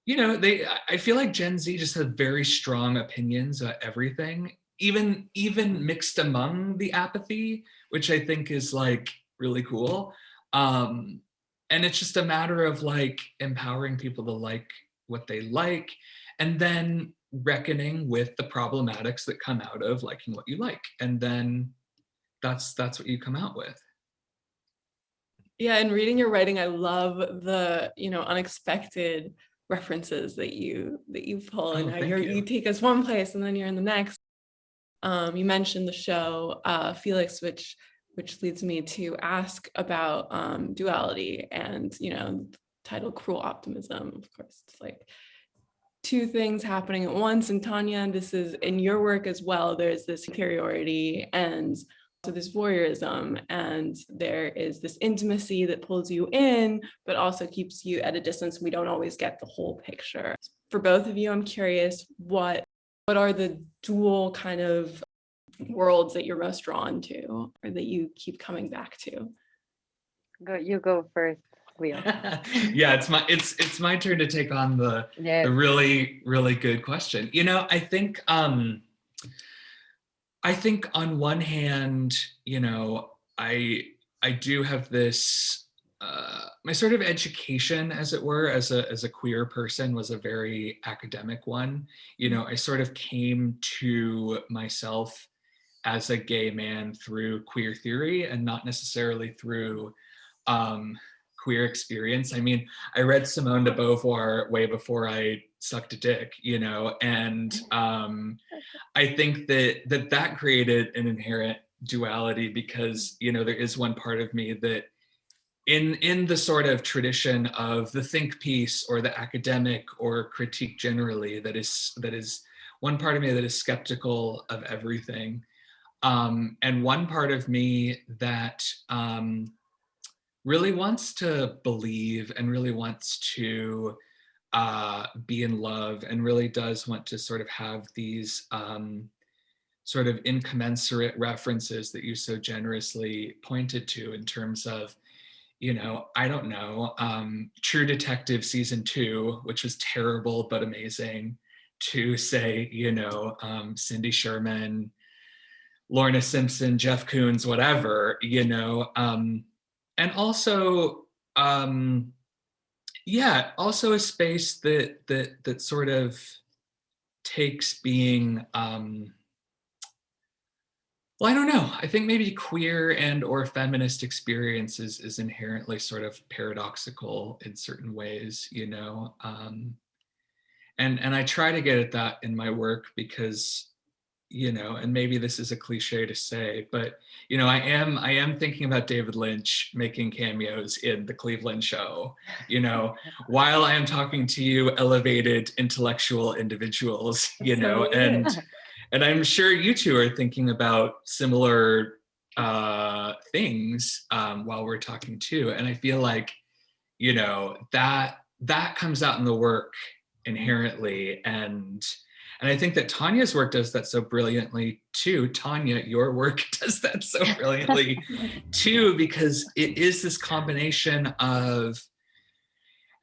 I feel like Gen Z just has very strong opinions about everything, even mixed among the apathy, which I think is like really cool. And it's just a matter of like empowering people to like what they like, and then reckoning with the problematics that come out of liking what you like. And then that's what you come out with.
Yeah, and reading your writing, I love the, unexpected references that you pull, and how you take us one place and then you're in the next. You mentioned the show Felix, which leads me to ask about duality and title Cruel Optimism. Of course, it's like two things happening at once. And Tania, and this is in your work as well, there's this superiority and so this voyeurism, and there is this intimacy that pulls you in, but also keeps you at a distance. We don't always get the whole picture. For both of you, I'm curious, what are the dual kind of worlds that you're most drawn to, or that you keep coming back to?
You go first, Leo.
Yeah, it's my turn to take on the really, really good question. I think on one hand, I do have this, my sort of education, as it were, as a queer person was a very academic one. I sort of came to myself as a gay man through queer theory and not necessarily through queer experience. I mean, I read Simone de Beauvoir way before I sucked a dick, and I think that created an inherent duality, because there is one part of me that in the sort of tradition of the think piece or the academic or critique generally, that is one part of me that is skeptical of everything, and one part of me that really wants to believe and really wants to be in love, and really does want to sort of have these sort of incommensurate references that you so generously pointed to, in terms of, I don't know, True Detective season 2, which was terrible but amazing, to say, Cindy Sherman, Lorna Simpson, Jeff Koons, whatever, and also, also a space that sort of takes being, well, I don't know. I think maybe queer and or feminist experiences is inherently sort of paradoxical in certain ways, and I try to get at that in my work, because, and maybe this is a cliche to say, but I am thinking about David Lynch making cameos in the Cleveland show, while I am talking to you elevated intellectual individuals, and I'm sure you two are thinking about similar things while we're talking too. And I feel like, that comes out in the work inherently. And I think that Tania's work does that so brilliantly too. Tania, your work does that so brilliantly too, because it is this combination of,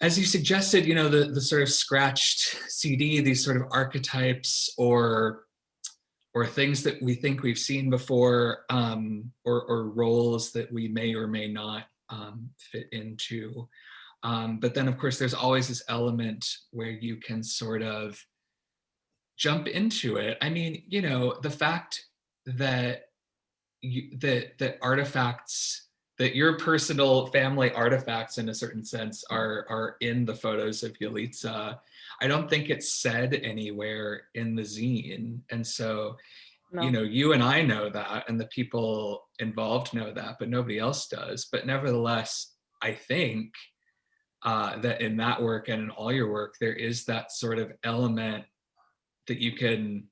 as you suggested, the sort of scratched CD, these sort of archetypes or things that we think we've seen before, or roles that we may or may not fit into. But then, of course, there's always this element where you can sort of jump into it. I mean, the fact that that artifacts, that your personal family artifacts in a certain sense are in the photos of Yalitza, I don't think it's said anywhere in the zine. And so, you know, you and I know that, and the people involved know that, but nobody else does. But nevertheless, I think that in that work and in all your work, there is that sort of element that you can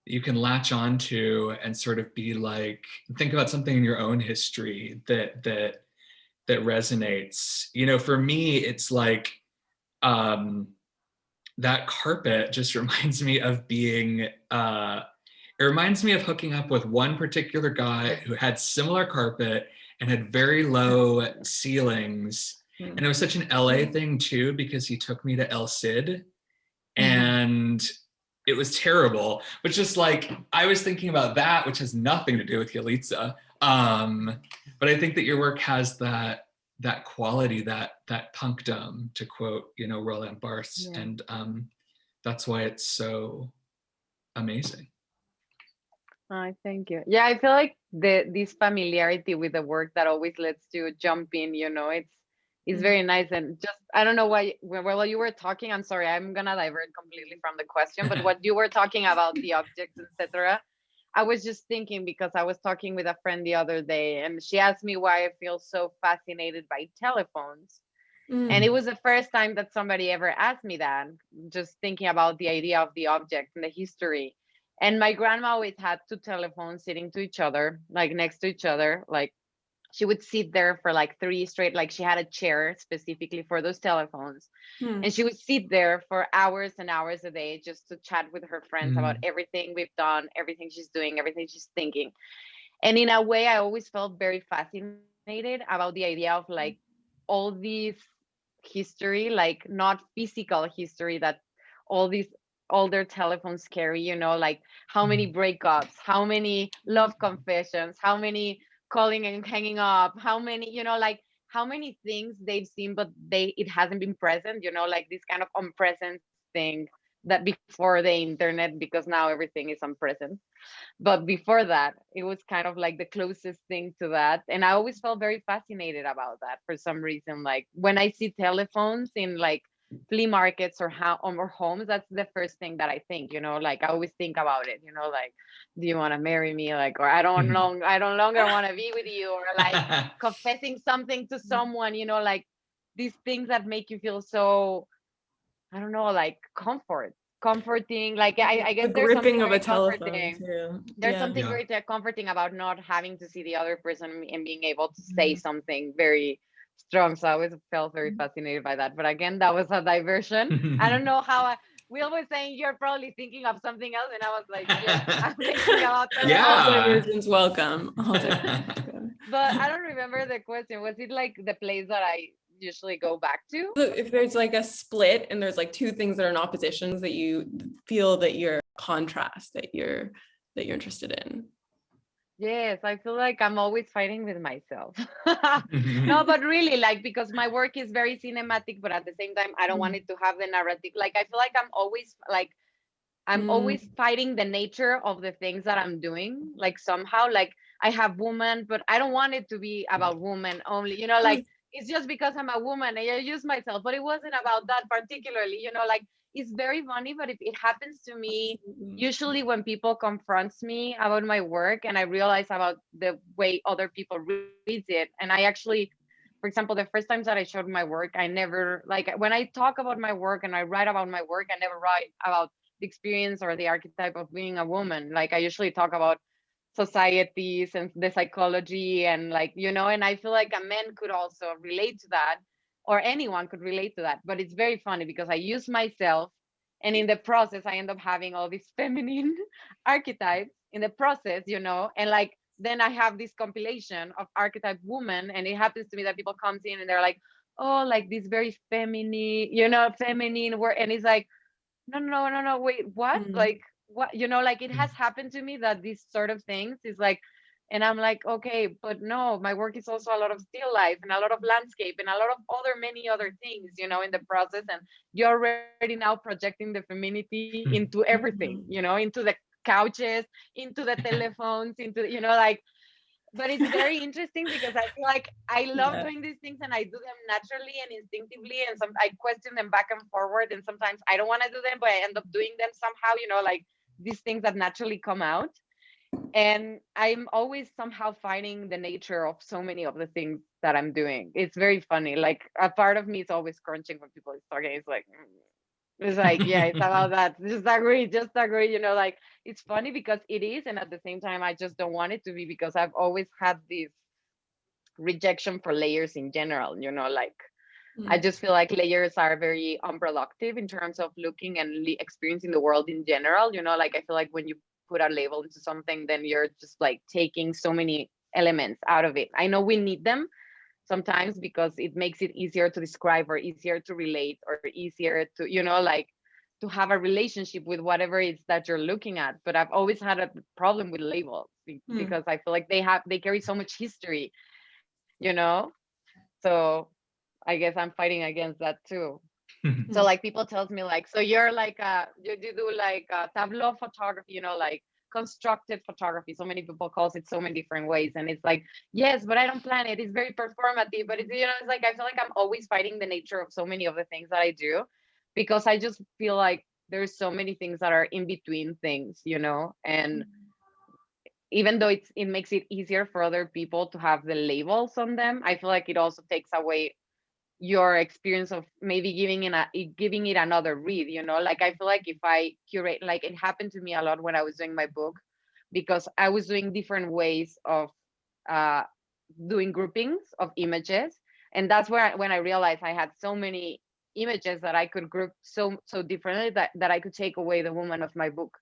latch onto and sort of be like, think about something in your own history that resonates. You know, for me, it's like that carpet just reminds me of being it reminds me of hooking up with one particular guy who had similar carpet and had very low ceilings. And it was such an LA thing too, because he took me to El Cid, and it was terrible. But just like, I was thinking about that, which has nothing to do with Yalitza. But I think that your work has that quality, that punctum, to quote, you know, Roland Barthes. Yeah. And that's why it's so amazing.
Thank you. Yeah, I feel like this familiarity with the work that always lets you jump in, you know, it's very nice. And just, I don't know why, while you were talking, I'm sorry, I'm gonna divert completely from the question, but what you were talking about, the objects, etc., I was just thinking, because I was talking with a friend the other day, and she asked me why I feel so fascinated by telephones. And it was the first time that somebody ever asked me that, just thinking about the idea of the object and the history. And my grandma always had two telephones sitting to each other, like next to each other. Like, she would sit there for like 3 straight, like she had a chair specifically for those telephones. And she would sit there for hours and hours a day just to chat with her friends about everything we've done, everything she's doing, everything she's thinking. And in a way, I always felt very fascinated about the idea of like all these history, like not physical history, that all these older telephones carry, you know, like how many breakups, how many love confessions, how many calling and hanging up, how many, you know, like how many things they've seen, but it hasn't been present, you know, like this kind of unpresent thing that before the internet, because now everything is unpresent. But before that, it was kind of like the closest thing to that. And I always felt very fascinated about that for some reason. Like when I see telephones in like flea markets or homes, that's the first thing that I think, you know, like I always think about it, you know, like, do you want to marry me? Like, or I don't longer want to be with you, or like confessing something to someone, you know, like these things that make you feel so, I don't know, like comforting. Like I guess
the
there's something
gripping of
very
a telephone
comforting.
too.
There's something very comforting about not having to see the other person and being able to say something very strong. So I always felt very fascinated by that. But again, that was a diversion. I don't know how Will was saying you're probably thinking of something else, and I was like, yes, I'm thinking about
all diversions welcome. All diversions welcome.
But I don't remember the question. Was it like the place that I usually go back to?
If there's like a split and there's like two things that are in oppositions that you feel that you're contrast that you're interested in.
Yes, I feel like I'm always fighting with myself. No, but really, like, because my work is very cinematic, but at the same time, I don't want it to have the narrative. Like, I feel like I'm always fighting the nature of the things that I'm doing. Like somehow, like I have woman, but I don't want it to be about women only, you know, like it's just because I'm a woman and I use myself, but it wasn't about that particularly, you know, like it's very funny, but if it happens to me, usually when people confronts me about my work and I realize about the way other people read it. And I actually, for example, the first times that I showed my work, I never, like when I talk about my work and I write about my work, I never write about the experience or the archetype of being a woman. Like I usually talk about societies and the psychology and like, you know, and I feel like a man could also relate to that, or anyone could relate to that. But it's very funny because I use myself, and in the process I end up having all these feminine archetypes in the process, you know, and like then I have this compilation of archetype woman, and it happens to me that people comes in and they're like, oh, like this very feminine, you know, feminine word, and it's like, no, wait, what? Like what, you know, like it has happened to me that these sort of things is like, and I'm like, okay, but no, my work is also a lot of still life and a lot of landscape and a lot of many other things, you know, in the process. And you're already now projecting the femininity into everything, you know, into the couches, into the telephones, into, you know, like, but it's very interesting because I feel like I love doing these things and I do them naturally and instinctively, and I question them back and forward, and sometimes I don't want to do them, but I end up doing them somehow, you know, like these things that naturally come out. And I'm always somehow finding the nature of so many of the things that I'm doing. It's very funny. Like a part of me is always crunching when people is talking. It's like, yeah, it's about that. Just agree, you know, like it's funny because it is. And at the same time, I just don't want it to be, because I've always had this rejection for layers in general, you know, like I just feel like layers are very unproductive in terms of looking and experiencing the world in general, you know, like I feel like when you put a label into something, then you're just like taking so many elements out of it. I know we need them sometimes because it makes it easier to describe or easier to relate or easier to, you know, like to have a relationship with whatever it is that you're looking at. But I've always had a problem with labels because I feel like they carry so much history, you know? So I guess I'm fighting against that too. So like people tells me like, so you're like you do like tableau photography, you know, like constructed photography. So many people calls it so many different ways, and it's like, yes, but I don't plan it. It's very performative, but it's, you know, it's like I feel like I'm always fighting the nature of so many of the things that I do, because I just feel like there's so many things that are in between things, you know, and even though it makes it easier for other people to have the labels on them, I feel like it also takes away your experience of maybe giving it another read, you know, like I feel like if I curate, like it happened to me a lot when I was doing my book, because I was doing different ways of uh doing groupings of images, and that's where when I realized I had so many images that I could group so differently that I could take away the woman of my book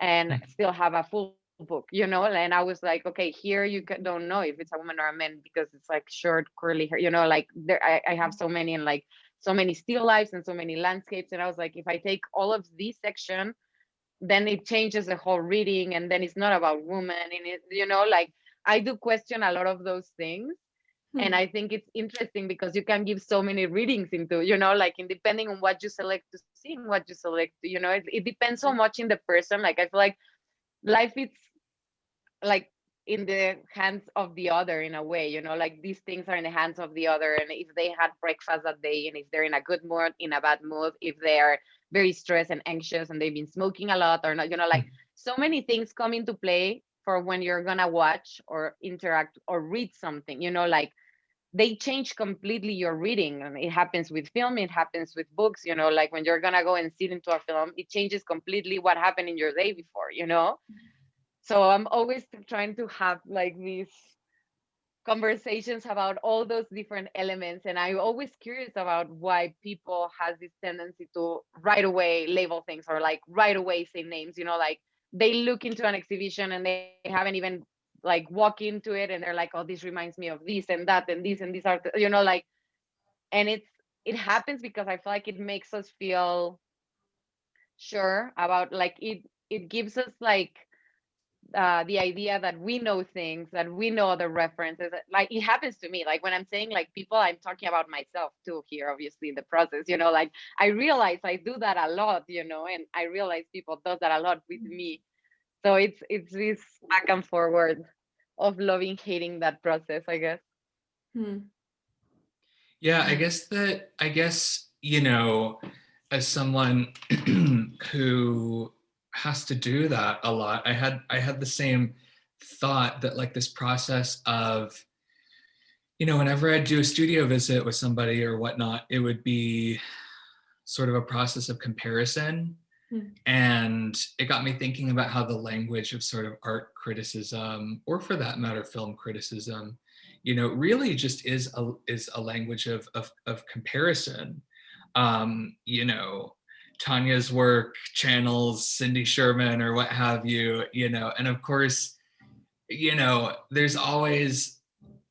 and still have a full book, you know. And I was like, okay, here you don't know if it's a woman or a man because it's like short curly hair, you know, like there I have so many, and like so many still lifes and so many landscapes, and I was like, if I take all of this section, then it changes the whole reading, and then it's not about women, and it, you know, like I do question a lot of those things. And I think it's interesting because you can give so many readings into, you know, like in depending on what you select to see and what you select, you know, it depends so much in the person. Like I feel like life is like in the hands of the other in a way, you know, like these things are in the hands of the other, and if they had breakfast that day, and if they're in a good mood, in a bad mood, if they are very stressed and anxious and they've been smoking a lot or not, you know, like so many things come into play for when you're gonna watch or interact or read something, you know, like they change completely your reading. And it happens with film, it happens with books, you know, like when you're gonna go and sit into a film, it changes completely what happened in your day before, you know. So I'm always trying to have like these conversations about all those different elements, and I'm always curious about why people has this tendency to right away label things or like right away say names, you know, like they look into an exhibition and they haven't even like walk into it, and they're like, oh, this reminds me of this and that and this and these are, you know, like, and it happens because I feel like it makes us feel sure about like it gives us like the idea that we know things, that we know the references. Like it happens to me, like when I'm saying like people, I'm talking about myself too here, obviously in the process, you know, like I realize I do that a lot, you know, and I realize people does that a lot with me. So it's this back and forward of loving hating that process, I guess.
Yeah, I guess, you know, as someone who has to do that a lot, I had the same thought that like this process of, you know, whenever I'd do a studio visit with somebody or whatnot, it would be sort of a process of comparison. And it got me thinking about how the language of sort of art criticism, or for that matter, film criticism, you know, really just is a language of comparison. You know, Tania's work channels Cindy Sherman or what have you, you know, and of course, you know, there's always,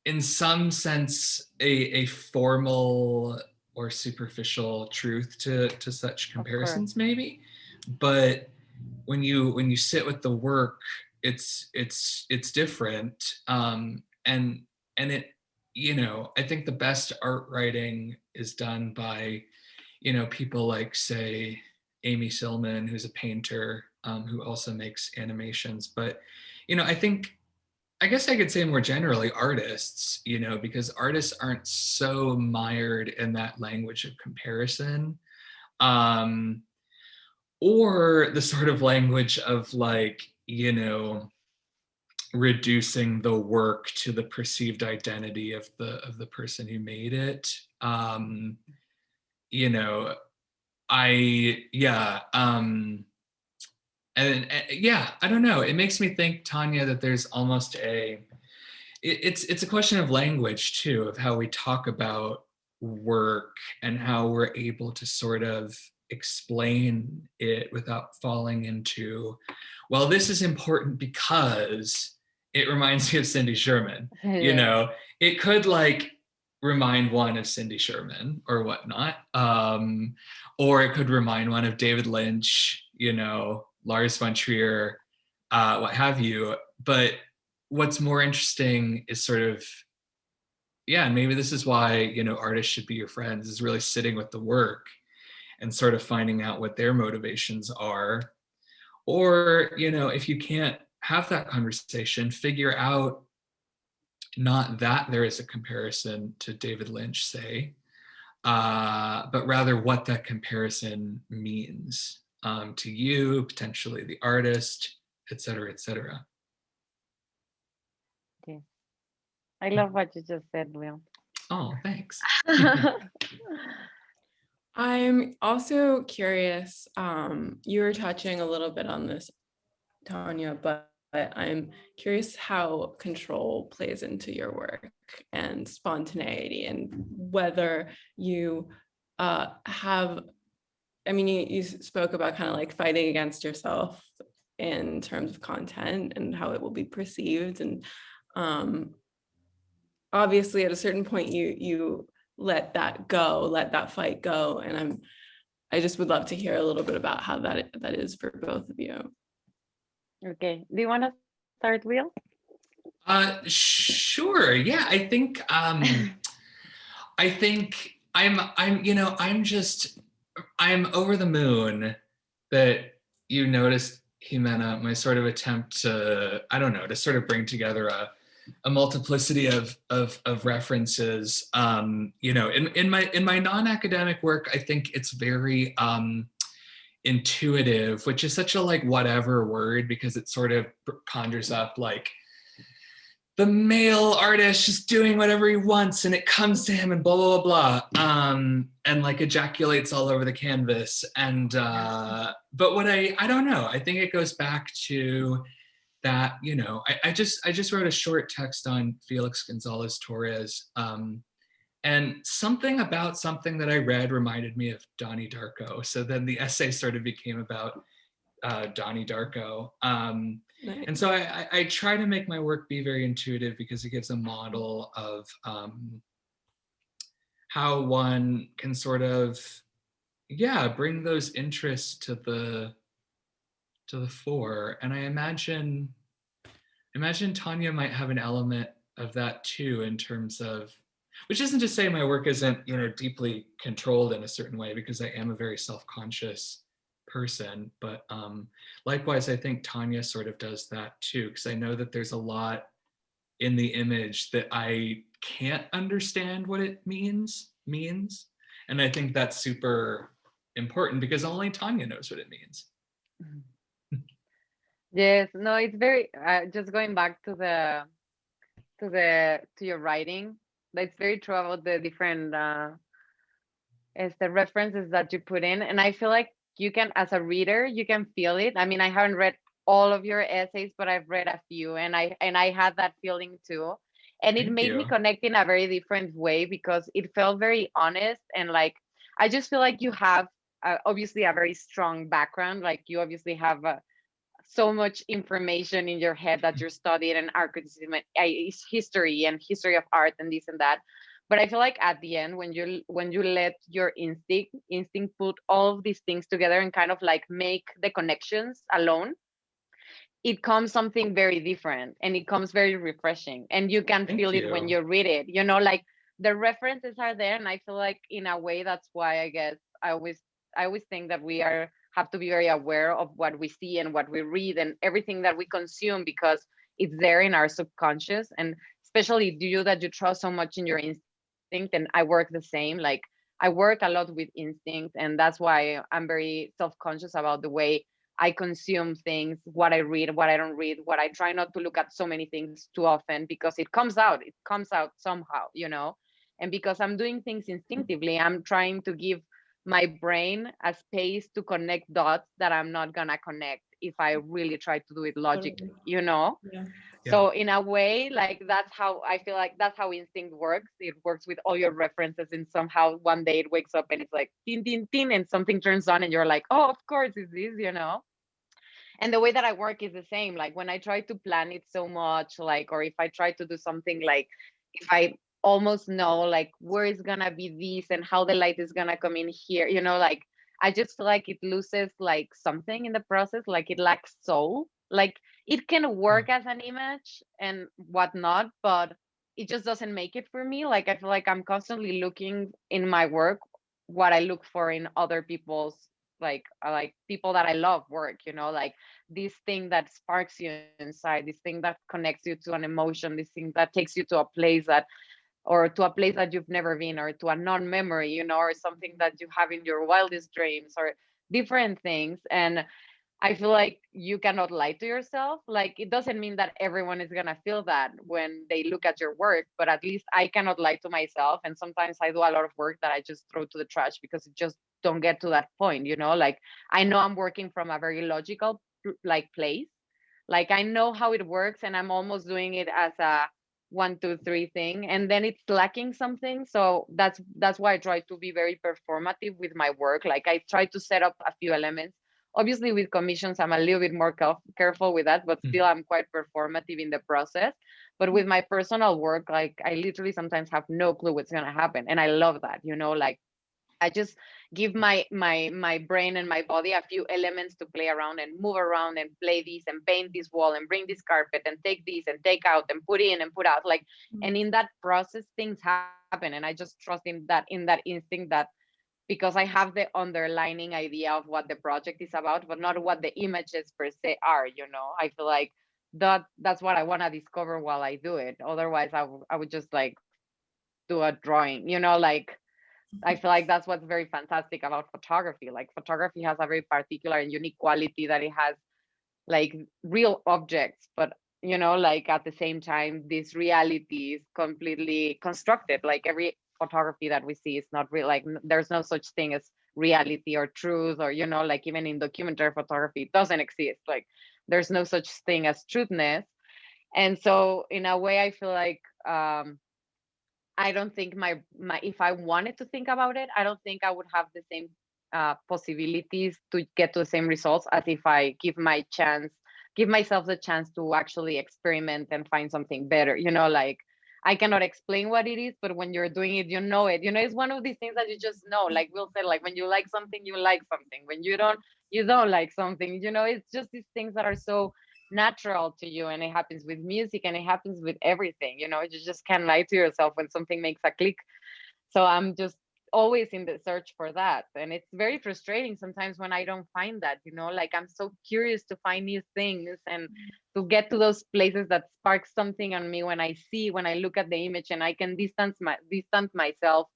in some sense, a formal or superficial truth to such comparisons, maybe. But when you sit with the work, it's different, and it, you know, I think the best art writing is done by, you know, people like, say, Amy Silman, who's a painter, who also makes animations. But, you know, I guess I could say more generally artists, you know, because artists aren't so mired in that language of comparison. or the sort of language of like, you know, reducing the work to the perceived identity of the person who made it. You know, and yeah, I don't know. It makes me think, Tania, that there's almost it's a question of language too, of how we talk about work and how we're able to sort of explain it without falling into, well, this is important because it reminds me of Cindy Sherman. You know, it could like remind one of Cindy Sherman or whatnot, or it could remind one of David Lynch, you know, Lars von Trier, what have you. But what's more interesting is sort of, yeah, and maybe this is why, you know, artists should be your friends, is really sitting with the work and sort of finding out what their motivations are. Or, you know, if you can't have that conversation, figure out not that there is a comparison to David Lynch, say, but rather what that comparison means to you, potentially the artist, et cetera, et cetera.
Okay. I love what you just said, Will.
Oh, thanks.
I'm also curious, you were touching a little bit on this, Tania, but I'm curious how control plays into your work and spontaneity, and whether you have, I mean, you spoke about kind of like fighting against yourself in terms of content and how it will be perceived. And obviously at a certain point you let that go, let that fight go. And I just would love to hear a little bit about how that is for both of you.
Okay, do you want to start, Will?
Sure. Yeah, I think I'm over the moon that you noticed, Ximena, my sort of attempt to, I don't know, to sort of bring together a multiplicity of references. You know, in my non-academic work, I think it's very intuitive, which is such a like whatever word, because it sort of conjures up like the male artist just doing whatever he wants and it comes to him and blah, blah, blah, blah, and like ejaculates all over the canvas. And, but what I don't know, I think it goes back to that, you know, I just wrote a short text on Felix Gonzalez Torres, and something about something that I read reminded me of Donnie Darko. So then the essay sort of became about Donnie Darko.
Nice.
And so I try to make my work be very intuitive, because it gives a model of how one can sort of, yeah, bring those interests to the fore. And I imagine Tania might have an element of that too, in terms of, which isn't to say my work isn't, you know, deeply controlled in a certain way, because I am a very self-conscious person, but likewise, I think Tania sort of does that too, because I know that there's a lot in the image that I can't understand what it means, and I think that's super important, because only Tania knows what it means.
Yes, no, it's very just going back to your writing. That's very true about the different the references that you put in, and I feel like you can, as a reader, you can feel it. I mean, I haven't read all of your essays, but I've read a few, and I had that feeling too, and it made me connect in a very different way, because it felt very honest, and like I just feel like you have obviously a very strong background. Like you obviously have so much information in your head that you're studying, and art criticism, history, and history of art, and this and that. But I feel like at the end, when you let your instinct put all of these things together and kind of like make the connections alone, it comes something very different, and it comes very refreshing, and you can feel it when you read it. You know, like the references are there, and I feel like in a way that's why I guess I always think that we have to be very aware of what we see and what we read and everything that we consume, because it's there in our subconscious. And especially you that you trust so much in your instinct, and I work the same. Like I work a lot with instinct, and that's why I'm very self-conscious about the way I consume things, what I read, what I don't read, what I try not to look at so many things too often, because it comes out somehow, you know. And because I'm doing things instinctively, I'm trying to give my brain a space to connect dots that I'm not gonna connect if I really try to do it logically, you know?
Yeah.
So in a way, like that's how I feel like that's how instinct works. It works with all your references, and somehow one day it wakes up and it's like tin tin tin, and something turns on and you're like, oh, of course it's this, you know? And the way that I work is the same. Like when I try to plan it so much, like, or if I try to do something, like if I almost know like where is gonna be this and how the light is gonna come in here, you know, like I just feel like it loses like something in the process, like it lacks soul. Like it can work as an image and whatnot, but it just doesn't make it for me. Like I feel like I'm constantly looking in my work what I look for in other people's, like people that I love work, you know, like this thing that sparks you inside, this thing that connects you to an emotion, this thing that takes you to a place that, or to a place that you've never been, or to a non-memory, you know, or something that you have in your wildest dreams, or different things. And I feel like you cannot lie to yourself. Like it doesn't mean that everyone is gonna feel that when they look at your work, but at least I cannot lie to myself. And sometimes I do a lot of work that I just throw to the trash because it just don't get to that point, you know? Like I know I'm working from a very logical like place. Like I know how it works, and I'm almost doing it as a 1, 2, 3 thing, and then it's lacking something. So that's why I try to be very performative with my work. Like I try to set up a few elements. Obviously with commissions I'm a little bit more careful with that, but still I'm quite performative in the process. But with my personal work, like I literally sometimes have no clue what's going to happen, and I love that, you know. Like I just give my brain and my body a few elements to play around and move around and play this and paint this wall and bring this carpet and take this and take out and put in and put out, like, and in that process things happen. And I just trust in that instinct, that because I have the underlining idea of what the project is about, but not what the images per se are, you know. I feel like that's what I want to discover while I do it. Otherwise I would just like do a drawing, you know. Like I feel like that's what's very fantastic about photography. Like photography has a very particular and unique quality, that it has like real objects, but you know, like at the same time, this reality is completely constructed. Like every photography that we see is not real. Like there's no such thing as reality or truth, or you know, like even in documentary photography, it doesn't exist. Like there's no such thing as truthness. And so in a way, I feel like I don't think my if I wanted to think about it, I don't think I would have the same possibilities to get to the same results as if I give myself the chance to actually experiment and find something better. You know, like I cannot explain what it is, but when you're doing it, you know it. You know, it's one of these things that you just know. Like Will said, like when you like something, you like something. When you don't like something. You know, it's just these things that are so natural to you, and it happens with music and it happens with everything. You know, you just can't lie to yourself when something makes a click. So I'm just always in the search for that, and it's very frustrating sometimes when I don't find that, you know. Like I'm so curious to find new things and to get to those places that spark something on me when I look at the image, and I can distance myself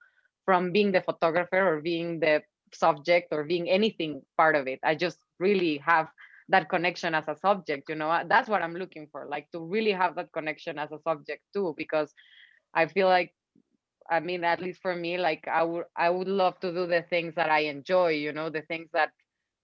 from being the photographer or being the subject or being anything part of it. I just really have that connection as a subject, you know. That's what I'm looking for, like to really have that connection as a subject too, because I feel like, I mean, at least for me, like I would love to do the things that I enjoy, you know, the things that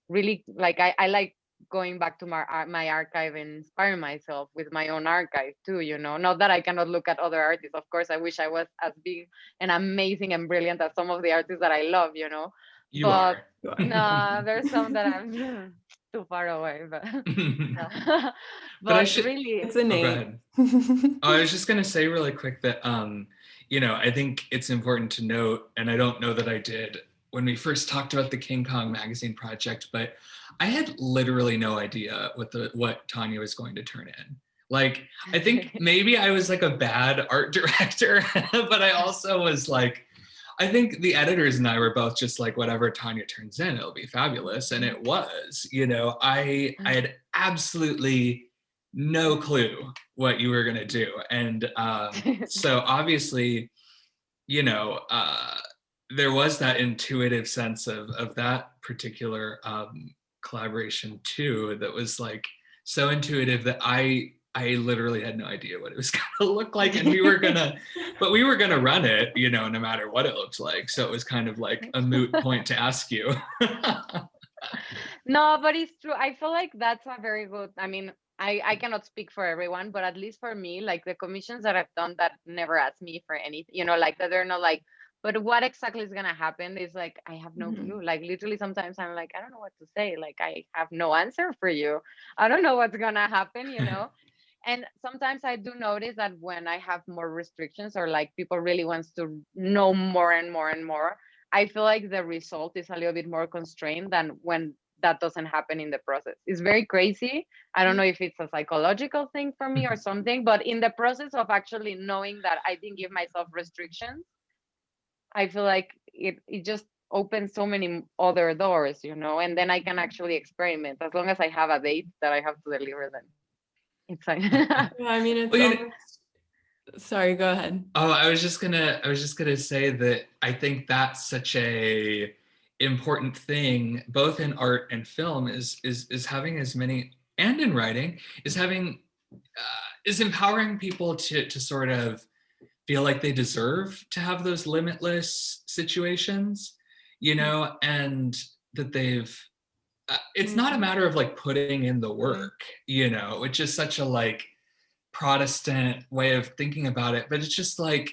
really, like I like going back to my archive and inspire myself with my own archive too, you know. Not that I cannot look at other artists, of course I wish I was as big and amazing and brilliant as some of the artists that I love, you know.
You
But
are.
nah, there's some that I'm too far away, but
But I
but
should.
really,
It's a
Oh, go
name.
ahead. I was just gonna say really quick that you know, I think it's important to note, and I don't know that I did when we first talked about the King Kong magazine project, but I had literally no idea what Tania was going to turn in. Like, I think maybe I was like a bad art director, but I also was like, I think the editors and I were both just like, whatever Tania turns in, it'll be fabulous. And it was, you know, I had absolutely no clue what you were going to do. And so obviously, you know, there was that intuitive sense of that particular collaboration too, that was like so intuitive that I literally had no idea what it was gonna look like, and we were gonna run it, you know, no matter what it looks like. So it was kind of like a moot point to ask you.
No, but it's true. I feel like that's a very good, I mean, I cannot speak for everyone, but at least for me, like the commissions that I've done that never asked me for anything, you know, like that they're not like, but what exactly is gonna happen is like, I have no clue. Like literally sometimes I'm like, I don't know what to say. Like I have no answer for you. I don't know what's gonna happen, you know? And sometimes I do notice that when I have more restrictions or like people really wants to know more and more and more, I feel like the result is a little bit more constrained than when that doesn't happen in the process. It's very crazy. I don't know if it's a psychological thing for me or something, but in the process of actually knowing that I didn't give myself restrictions, I feel like it just opens so many other doors, you know, and then I can actually experiment as long as I have a date that I have to deliver them. It's fine.
Yeah, I mean, it's almost... Sorry, go ahead.
Oh, I was just gonna say that I think that's such a important thing, both in art and film, is having as many, and in writing, is having is empowering people to sort of feel like they deserve to have those limitless situations, you know, and that they've it's not a matter of like putting in the work, you know, which is such a like Protestant way of thinking about it, but it's just like,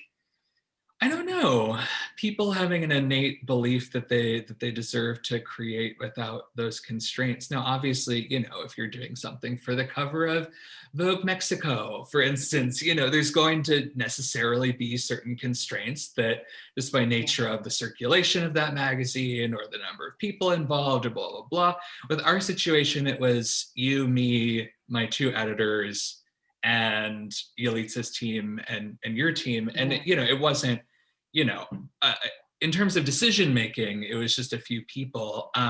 I don't know, people having an innate belief that they deserve to create without those constraints. Now, obviously, you know, if you're doing something for the cover of Vogue Mexico, for instance, you know, there's going to necessarily be certain constraints that just by nature of the circulation of that magazine or the number of people involved or blah, blah, blah. With our situation, it was you, me, my two editors, and Yalitza's team and your team. And, it, you know, it wasn't, you know, in terms of decision making, it was just a few people. But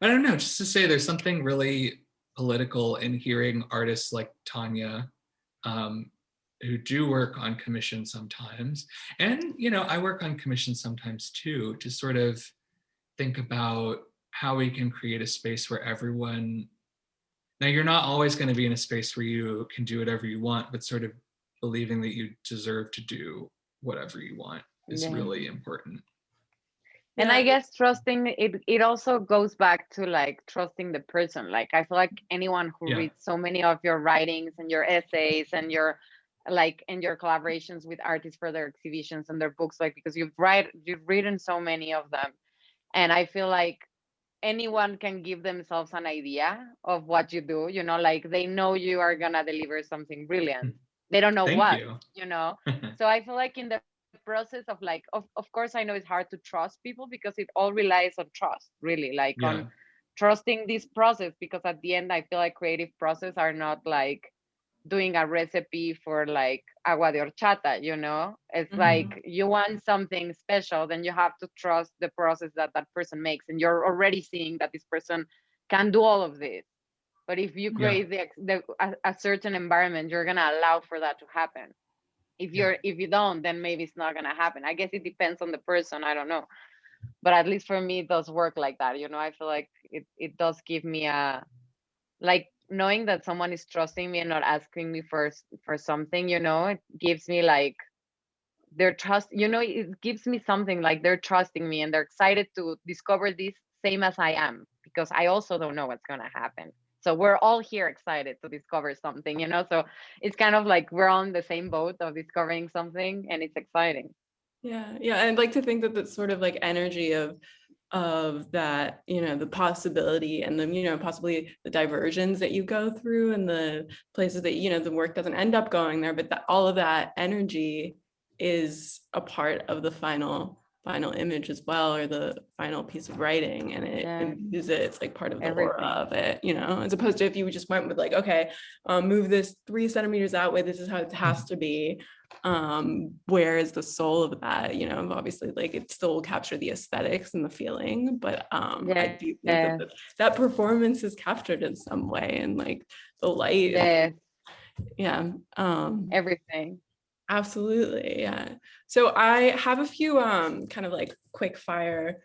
I don't know, just to say there's something really political in hearing artists like Tania, who do work on commission sometimes. And, you know, I work on commission sometimes too, to sort of think about how we can create a space where everyone, now you're not always going to be in a space where you can do whatever you want, but sort of believing that you deserve to do whatever you want is really important.
And I guess trusting it also goes back to like trusting the person. Like I feel like anyone who reads so many of your writings and your essays and your like and your collaborations with artists for their exhibitions and their books, like because you've written so many of them, and I feel like anyone can give themselves an idea of what you do, you know, like they know you are gonna deliver something brilliant. They don't know what, you know. So I feel like in the process of like, of course, I know it's hard to trust people because it all relies on trust, really, like on trusting this process, because at the end, I feel like creative process are not like doing a recipe for like agua de horchata, you know. It's like you want something special, then you have to trust the process that that person makes, and you're already seeing that this person can do all of this. But if you create a certain environment, you're gonna allow for that to happen. If you don't, then maybe it's not gonna happen. I guess it depends on the person. I don't know, but at least for me, it does work like that. You know, I feel like it does give me a like knowing that someone is trusting me and not asking me for something. You know, it gives me like their trust. You know, it gives me something like they're trusting me and they're excited to discover this same as I am, because I also don't know what's gonna happen. So we're all here excited to discover something, you know? So it's kind of like we're all in the same boat of discovering something, and it's exciting.
Yeah. I'd like to think that that's sort of like energy of that, you know, the possibility and the, you know, possibly the diversions that you go through and the places that, you know, the work doesn't end up going there, but that all of that energy is a part of the final image as well, or the final piece of writing, and it imbues it. It's like part of the aura of it, you know, as opposed to if you just went with like, okay, move this 3 centimeters that way, this is how it has to be. Where is the soul of that? You know, obviously like it still will capture the aesthetics and the feeling, but I do think that performance is captured in some way, and like the light, everything. Absolutely, yeah. So I have a few kind of like quick fire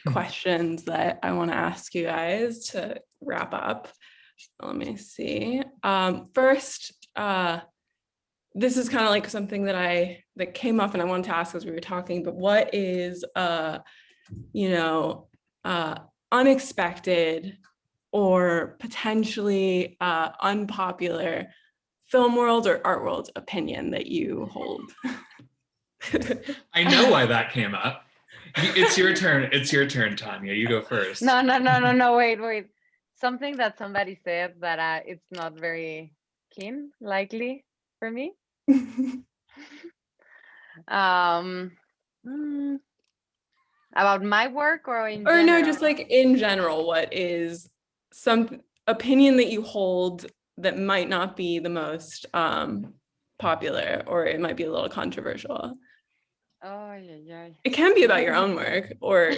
questions that I want to ask you guys to wrap up. Let me see. First, this is kind of like something that came up and I wanted to ask as we were talking, but what is unexpected or potentially unpopular film world or art world opinion that you hold?
I know why that came up. It's your turn. It's your turn, Tania. You go first.
No, wait. Something that somebody said that it's not very likely for me. About my work or in
or
general?
No, just like in general, what is some opinion that you hold that might not be the most popular, or it might be a little controversial?
Oh, yeah.
It can be about your own work or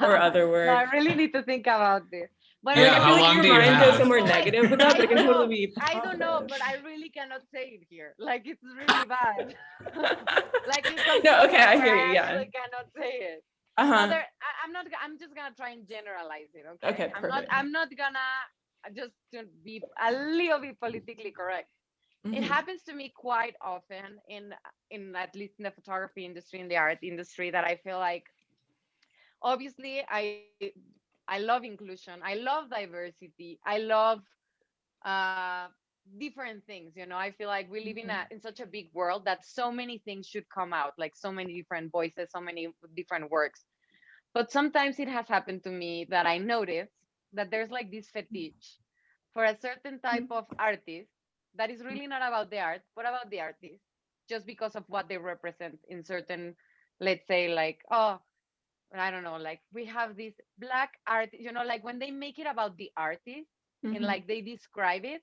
other work.
No, I really need to think about this. But
Yeah, how long do you have?
Somewhere negative with that, but it can totally be
I don't know, but I really cannot say it here. Like, it's really bad. Like, it comes
No,
to
okay, I
where
hear you,
I
yeah.
actually cannot say it.
Uh-huh.
No, I'm just gonna try and generalize it, okay?
Okay, perfect.
I'm not gonna just to be a little bit politically correct. It happens to me quite often in at least in the photography industry, in the art industry, that I feel like, obviously, I love inclusion, I love diversity, I love different things. I feel like we live in such a big world that so many things should come out, like so many different voices, so many different works. But sometimes it has happened to me that I notice that there's like this fetish for a certain type of artist that is really not about the art, but about the artist, just because of what they represent in certain, let's say, like, oh, I don't know, like we have this black art, like when they make it about the artist and like they describe it,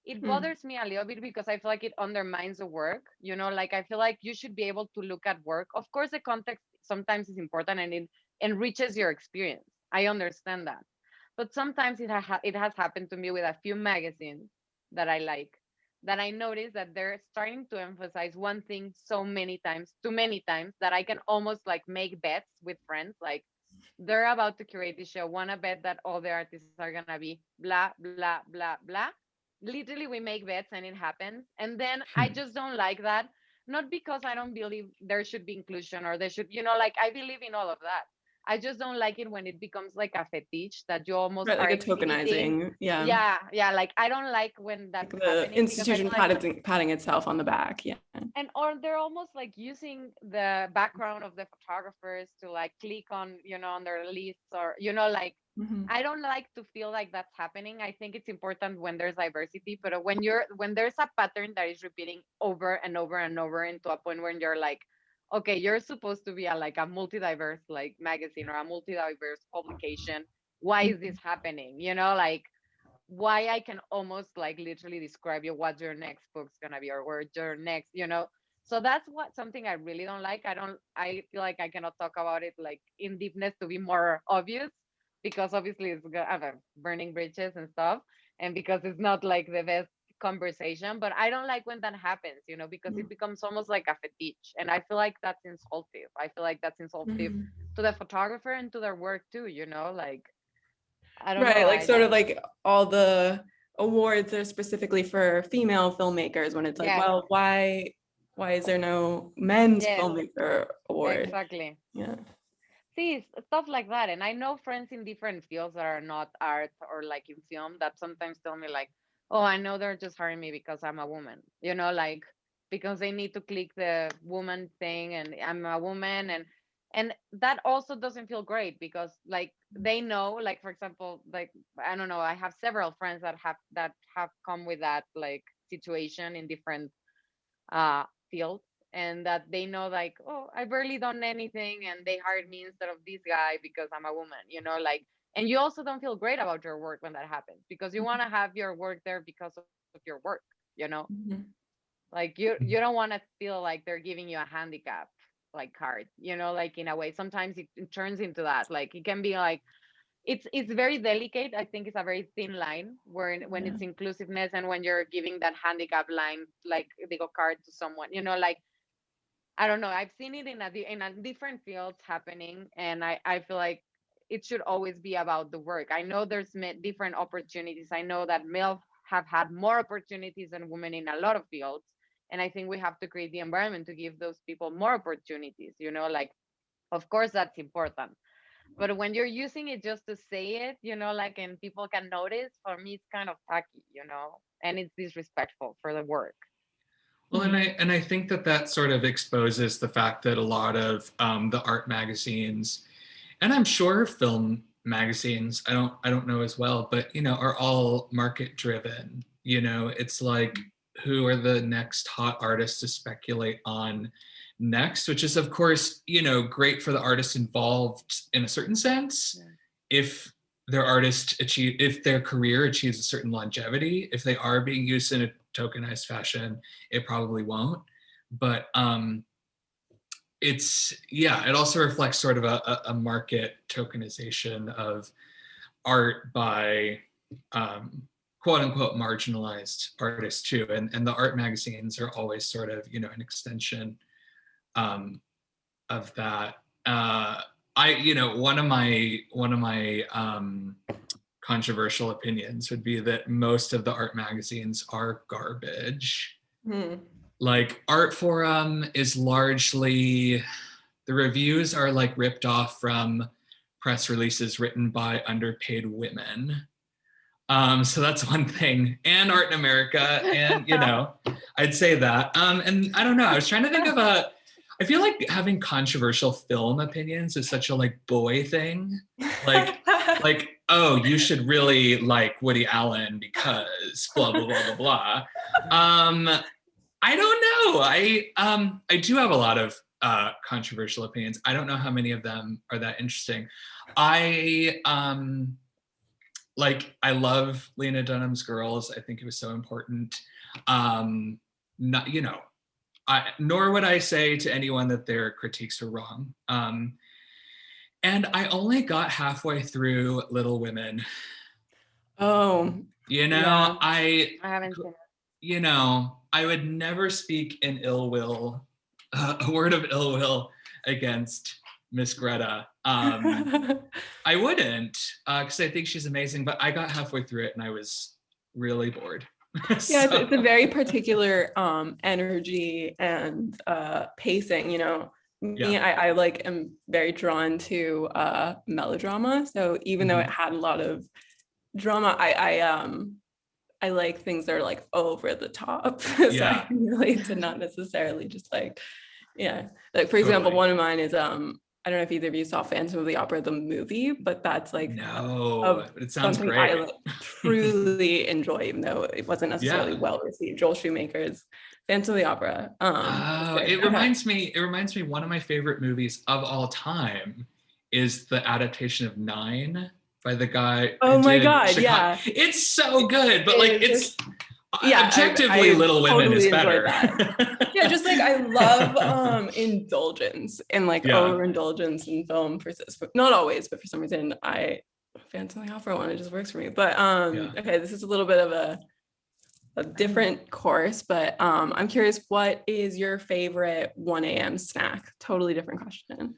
it bothers me a little bit because I feel like it undermines the work. Like I feel like you should be able to look at work. Of course, the context sometimes is important and it enriches your experience. I understand that. But sometimes it has happened to me with a few magazines that I like, that I notice that they're starting to emphasize one thing so many times, too many times, that I can almost like make bets with friends. Like, they're about to curate this show. Wanna bet that all the artists are gonna be blah, blah, blah, blah. Literally, we make bets and it happens. And then I just don't like that. Not because I don't believe there should be inclusion or there should, like I believe in all of that. I just don't like it when it becomes like a fetish that you almost
Right,
are
like a
exhibiting.
tokenizing. Yeah.
Yeah. Like I don't like when that's
Like the
happening, because I
institution
feel like,
patting itself on the back. Yeah.
and or they're almost like using the background of the photographers to like click on, on their lists, or like, I don't like to feel like that's happening. I think it's important when there's diversity, but when there's a pattern that is repeating over and over and over, into a point where you're like, okay, you're supposed to be like a multi-diverse like magazine or a multi-diverse publication. Why is this happening? Like, why I can almost like literally describe you what your next book's gonna be, or where your next, So that's something I really don't like. I feel like I cannot talk about it like in deepness to be more obvious, because obviously it's gonna have burning bridges and stuff, and because it's not like the best conversation. But I don't like when that happens, because it becomes almost like a fetish, and I feel like that's insultive. I feel like that's insultive to the photographer and to their work too, like, I don't know.
Right, like sort of like all the awards are specifically for female filmmakers, when it's like, well, why is there no men's filmmaker award?
Exactly.
Yeah.
See, stuff like that. And I know friends in different fields that are not art or like in film that sometimes tell me like, oh, I know they're just hiring me because I'm a woman, like because they need to click the woman thing and I'm a woman, and that also doesn't feel great, because like they know, like for example, like I don't know, I have several friends that have come with that like situation in different fields, and that they know like, oh, I barely done anything and they hired me instead of this guy because I'm a woman, like, and you also don't feel great about your work when that happens, because you want to have your work there because of your work, like you don't want to feel like they're giving you a handicap like card, like in a way sometimes it turns into that. Like it can be like, it's very delicate. I think it's a very thin line when it's inclusiveness and when you're giving that handicap line, like legal card to someone, like I don't know. I've seen it in a different fields happening, and I feel like it should always be about the work. I know there's different opportunities. I know that males have had more opportunities than women in a lot of fields, and I think we have to create the environment to give those people more opportunities. Like, of course that's important, but when you're using it just to say it, like, and people can notice, for me it's kind of tacky, and it's disrespectful for the work.
Well, and I think that sort of exposes the fact that a lot of the art magazines, and I'm sure film magazines, I don't know as well, but are all market driven. It's like, who are the next hot artists to speculate on next, which is of course great for the artist involved in a certain sense. Yeah. If their career achieves a certain longevity, if they are being used in a tokenized fashion, it probably won't. But it also reflects sort of a market tokenization of art by quote unquote marginalized artists too. And the art magazines are always sort of, an extension of that. One of my controversial opinions would be that most of the art magazines are garbage. Like Art Forum is largely, the reviews are like ripped off from press releases written by underpaid women. So that's one thing. And Art in America, and I'd say that. And I don't know, I was trying to think of I feel like having controversial film opinions is such a like boy thing. Like, oh, you should really like Woody Allen because blah, blah, blah, blah, blah. I don't know. I do have a lot of controversial opinions. I don't know how many of them are that interesting. I love Lena Dunham's Girls. I think it was so important. Nor would I say to anyone that their critiques are wrong. And I only got halfway through Little Women.
Oh, yeah.
I haven't seen it.
I would never speak in ill will, a word of ill will against Miss Greta. I wouldn't, because I think she's amazing, but I got halfway through it and I was really bored.
Yeah, it's a very particular energy and pacing, Me, I like am very drawn to melodrama. So even though it had a lot of drama, I like things that are like over the top. So I can relate to not necessarily just like, like for example, one of mine is I don't know if either of you saw Phantom of the Opera, the movie, but that's like
but it sounds great.
I like, truly enjoy, even though it wasn't necessarily well received. Joel Shoemaker's Phantom of the Opera.
It reminds me. One of my favorite movies of all time is the adaptation of 9 by the guy.
Oh my God!
Chicago. Yeah, it's so good, but it's objectively,
I
Little Women
totally
is better.
Just like I love indulgence and like overindulgence in film. Not always, but for some reason, Phantom of the Opera one, it just works for me. But okay, this is a little bit of a different course, but I'm curious, what is your favorite 1 a.m. snack? Totally different question.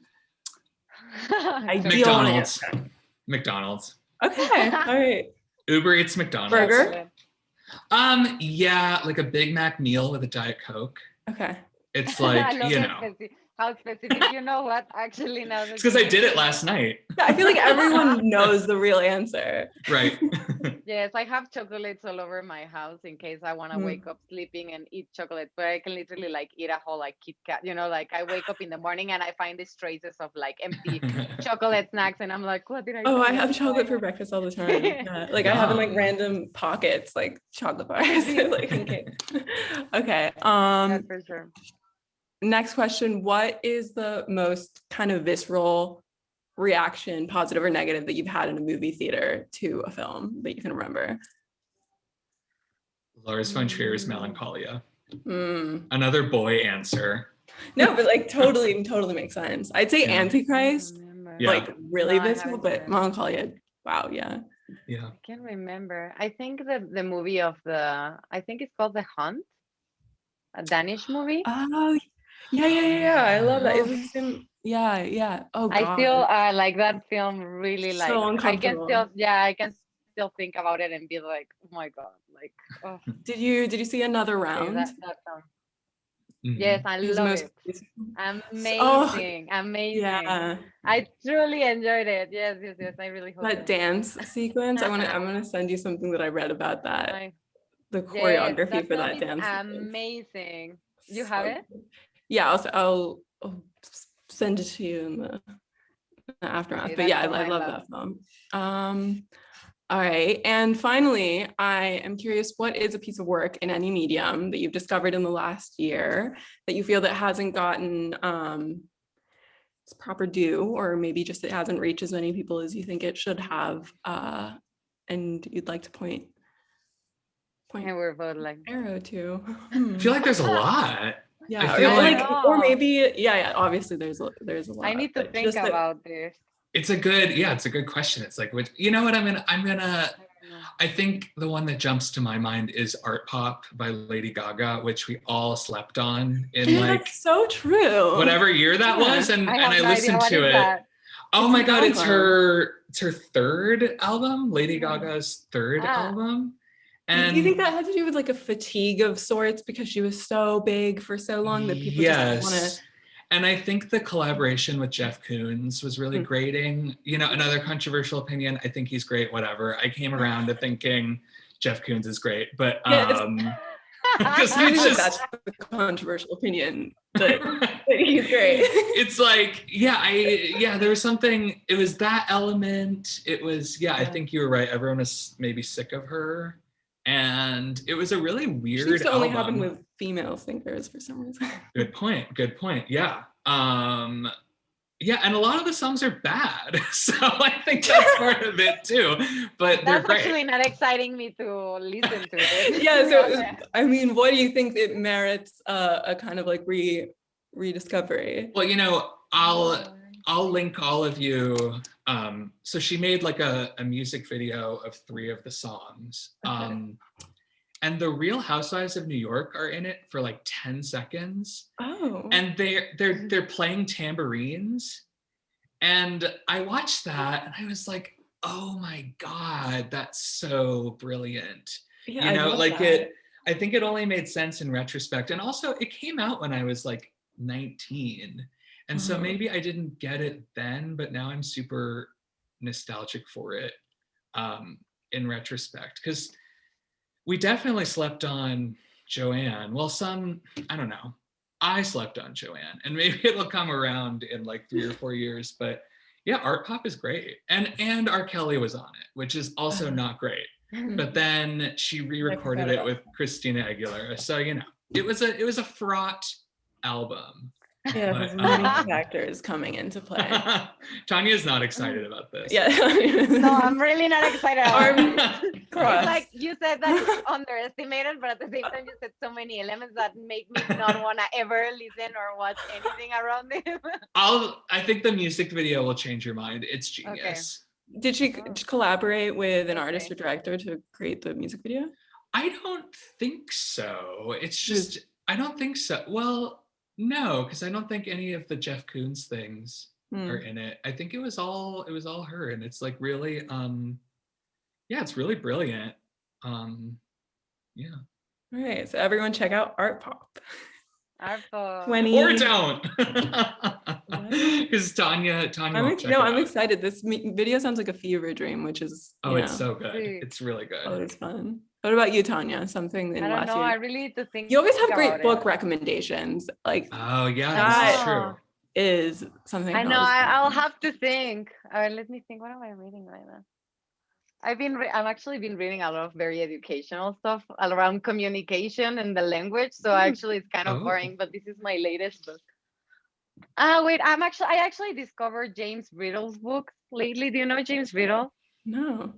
McDonald's.
Okay, all right.
Uber Eats, McDonald's.
Burger?
Like a Big Mac meal with a Diet Coke.
Okay.
It's like,
how specific, you know what? Actually, now
it's because I did it last night.
I feel like everyone knows the real answer.
Right.
Yes, I have chocolates all over my house in case I want to wake up sleeping and eat chocolate, but I can literally like eat a whole like Kit Kat, like I wake up in the morning and I find these traces of like empty chocolate snacks and I'm like, what did I do?
I have chocolate for breakfast all the time. Like I have in like random pockets, like chocolate bars. Like, okay.
That's for sure.
Next question, what is the most kind of visceral reaction, positive or negative, that you've had in a movie theater to a film that you can remember?
Lars von Trier's Melancholia. Another boy answer.
No, but like totally makes sense. I'd say Antichrist, like really visceral, but Melancholia, wow, yeah.
I can't remember. I think the movie of I think it's called The Hunt, a Danish movie.
Oh, Yeah. I love that.
Yeah.
It's the same. Yeah. Oh
I
God.
still like that film really like
So uncomfortable.
I can still think about it and be like, oh my God, like, oh,
Did you see Another
okay,
Round?
that film.
Mhm.
Yes, I
His
love
most
it.
recent-
Amazing, amazing.
yeah.
I truly enjoyed it. Yes, I really hope
That
so.
dance sequence. I'm gonna send you something that I read about that.
I,
The
yes,
choreography
that
for
film
that
is
dance sequence.
amazing. You
So
have it?
good. Yeah, I'll send it to you in the aftermath.
Okay,
But
that
yeah,
film
I
I
love
love.
that film. All right. And finally, I am curious, what is a piece of work in any medium that you've discovered in the last year that you feel that hasn't gotten its proper due, or maybe just it hasn't reached as many people as you think it should have, and you'd like to point
And we're both like,
arrow to?
I feel like there's a lot.
Yeah,
I feel
or
like
or maybe obviously there's a lot.
I need to
but
think
just that-
about this.
it's a good question. It's like, you know what, I'm gonna
I don't know.
I think the one that jumps to my mind is Art Pop by Lady Gaga, which we all slept on in
Yeah,
like
that's so true.
whatever year that
Yeah.
was, and
I
I
have no idea
listened
what
to
is
it.
that.
Oh
It's
my
an
God, it's
album.
her third album, Lady Gaga's third
Ah.
album.
Do you
And
think that had to do with like a fatigue of sorts because she was so big for so long that people just want
yes.
to?
And I think the collaboration with Jeff Koons was really grating. You know, another controversial opinion. I think he's great, whatever. I came around to thinking Jeff Koons is great, but because
Maybe
it's
that's
just
the controversial opinion that he's great.
it's like, there was something, it was that element. It was, I think you were right. Everyone was maybe sick of her. And it was a really weird
Seems to only
album.
happen with female singers for some reason.
Good point. Yeah. And a lot of the songs are bad. So I think that's part of it too. But they're
That's
great.
actually not exciting me to listen to it.
Yeah, so I mean, what do you think it merits a kind of like rediscovery?
Well, you know, I'll link all of you. So she made like a music video of 3 of the songs.
Okay.
And the Real Housewives of New York are in it for like 10 seconds.
Oh.
And they're playing tambourines. And I watched that and I was like, oh my God, that's so brilliant.
Yeah,
You know,
I love
like
that.
I think it only made sense in retrospect. And also it came out when I was like 19. And so maybe I didn't get it then, but now I'm super nostalgic for it in retrospect. Because we definitely slept on Joanne. Well, I don't know. I slept on Joanne, and maybe it'll come around in like 3 or 4 years. But yeah, Art Pop is great, and R. Kelly was on it, which is also not great. But then she re-recorded it with Christina Aguilera, so you know, it was a fraught album.
Yeah, there's many factors coming into play.
Tanya's not excited about this.
Yeah.
No, I'm really not excited about it. It's
Cross.
like you said that it's underestimated, but at the same time you said so many elements that make me not want to ever listen or watch anything around it.
I think the music video will change your mind. It's genius.
Okay. Did she collaborate with an artist or director to create the music video?
I don't think so. It's just, I don't think so. Well, no, because I don't think any of the Jeff Koons things are in it. I think it was all her, and it's like really, it's really brilliant. Yeah.
All right, so everyone check out Art Pop.
Arpo.
20
Or don't, because Tanya won't check it
I'm
out.
excited. This video sounds like a fever dream, which is
It's so good.
Sick.
It's really good.
Oh, it's fun. What about you, Tanya? Something in
I don't
last
know.
year?
I really need to think.
You always have great
about
book
it.
recommendations. Like
Oh yeah,
that
this is true.
is something.
I know.
else.
I'll have to think. Let me think. What am I reading right now? I've actually been reading a lot of very educational stuff around communication and the language. So actually, it's kind of boring. But this is my latest book. Wait. I actually discovered James Brittle's books lately. Do you know James Brittle?
No.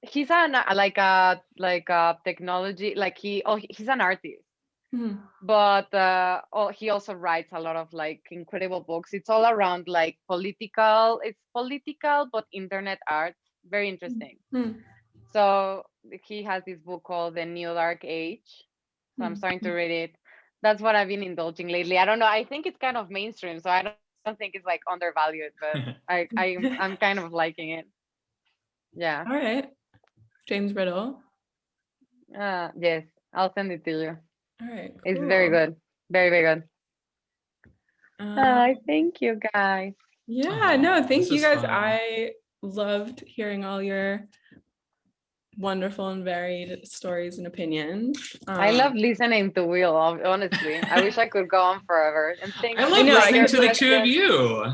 He's like a technology. Like he's an artist. But he also writes a lot of like incredible books. It's all around like political. It's political, but internet art. Very interesting. So he has this book called The New Dark Age. So I'm starting to read it. that's what I've been indulging lately. I don't know. I think it's kind of mainstream, so I don't think it's like undervalued, but I'm kind of liking it. Yeah.
All right. James Riddle.
Yes, I'll send it to you.
All right.
It's very
cool.
good. Very, very good. Thank you guys.
Yeah, no, thank
this
you
is
guys.
fun.
I loved hearing all your wonderful and varied stories and opinions.
I love listening to Will, honestly. I wish I could go on forever. And thank
I
you.
love
know, I
listening
get
to the
like
two of you.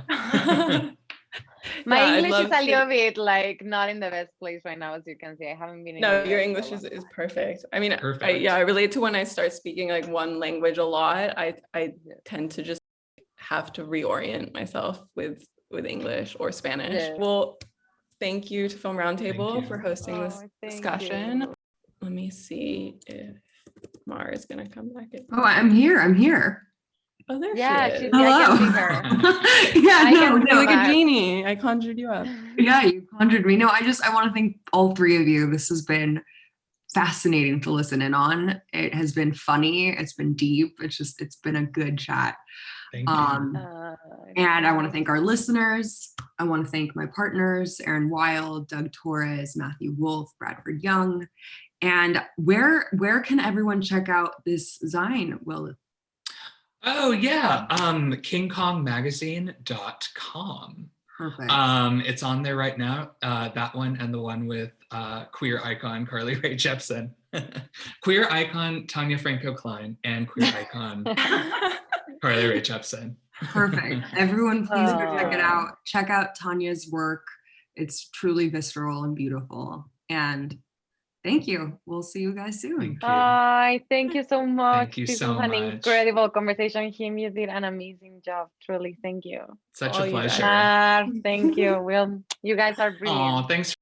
My
Yeah, I'd
English
love
is a little
to-
bit like not in the best place right now, as you can see. I haven't been in
No,
the
your
US
English
for a
is
long
perfect. I mean,
Perfect.
I relate to when I start speaking like one language a lot. I tend to just have to reorient myself with English or Spanish.
Yes.
Well, thank you to Film
Thank
Roundtable
you.
for hosting this
Oh, thank
discussion.
you.
Let me see if Mara is gonna come back in.
Oh, I'm here.
Oh, there
Yeah,
she is.
she's-
Hello.
I can see her.
Yeah,
I can
You're
see
like a
that.
genie. I conjured you up.
yeah, you conjured me. No, I want to thank all three of you. This has been fascinating to listen in on. It has been funny. It's been deep. It's been a good chat.
Thank you.
And I want to thank our listeners. I want to thank my partners, Aaron Wild, Doug Torres, Matthew Wolf, Bradford Young. And where can everyone check out this zine, Will?
Oh yeah, kingkongmagazine.com.
Perfect.
It's on there right now. That one and the one with queer icon Carly Rae Jepsen, queer icon Tania Franco Klein, and queer icon Carly Rae Jepsen.
Perfect. Everyone, please go check it
Aw.
out. Check out Tanya's work. It's truly visceral and beautiful. And thank you. We'll see you guys soon.
Thank you.
Hi, thank you so much.
Thank you
This
so
was an
much.
incredible conversation. Him, you did an amazing job. Truly, thank you.
Such
all
a
you guys.
pleasure.
Thank you. Will, you guys are brilliant.
Oh, thanks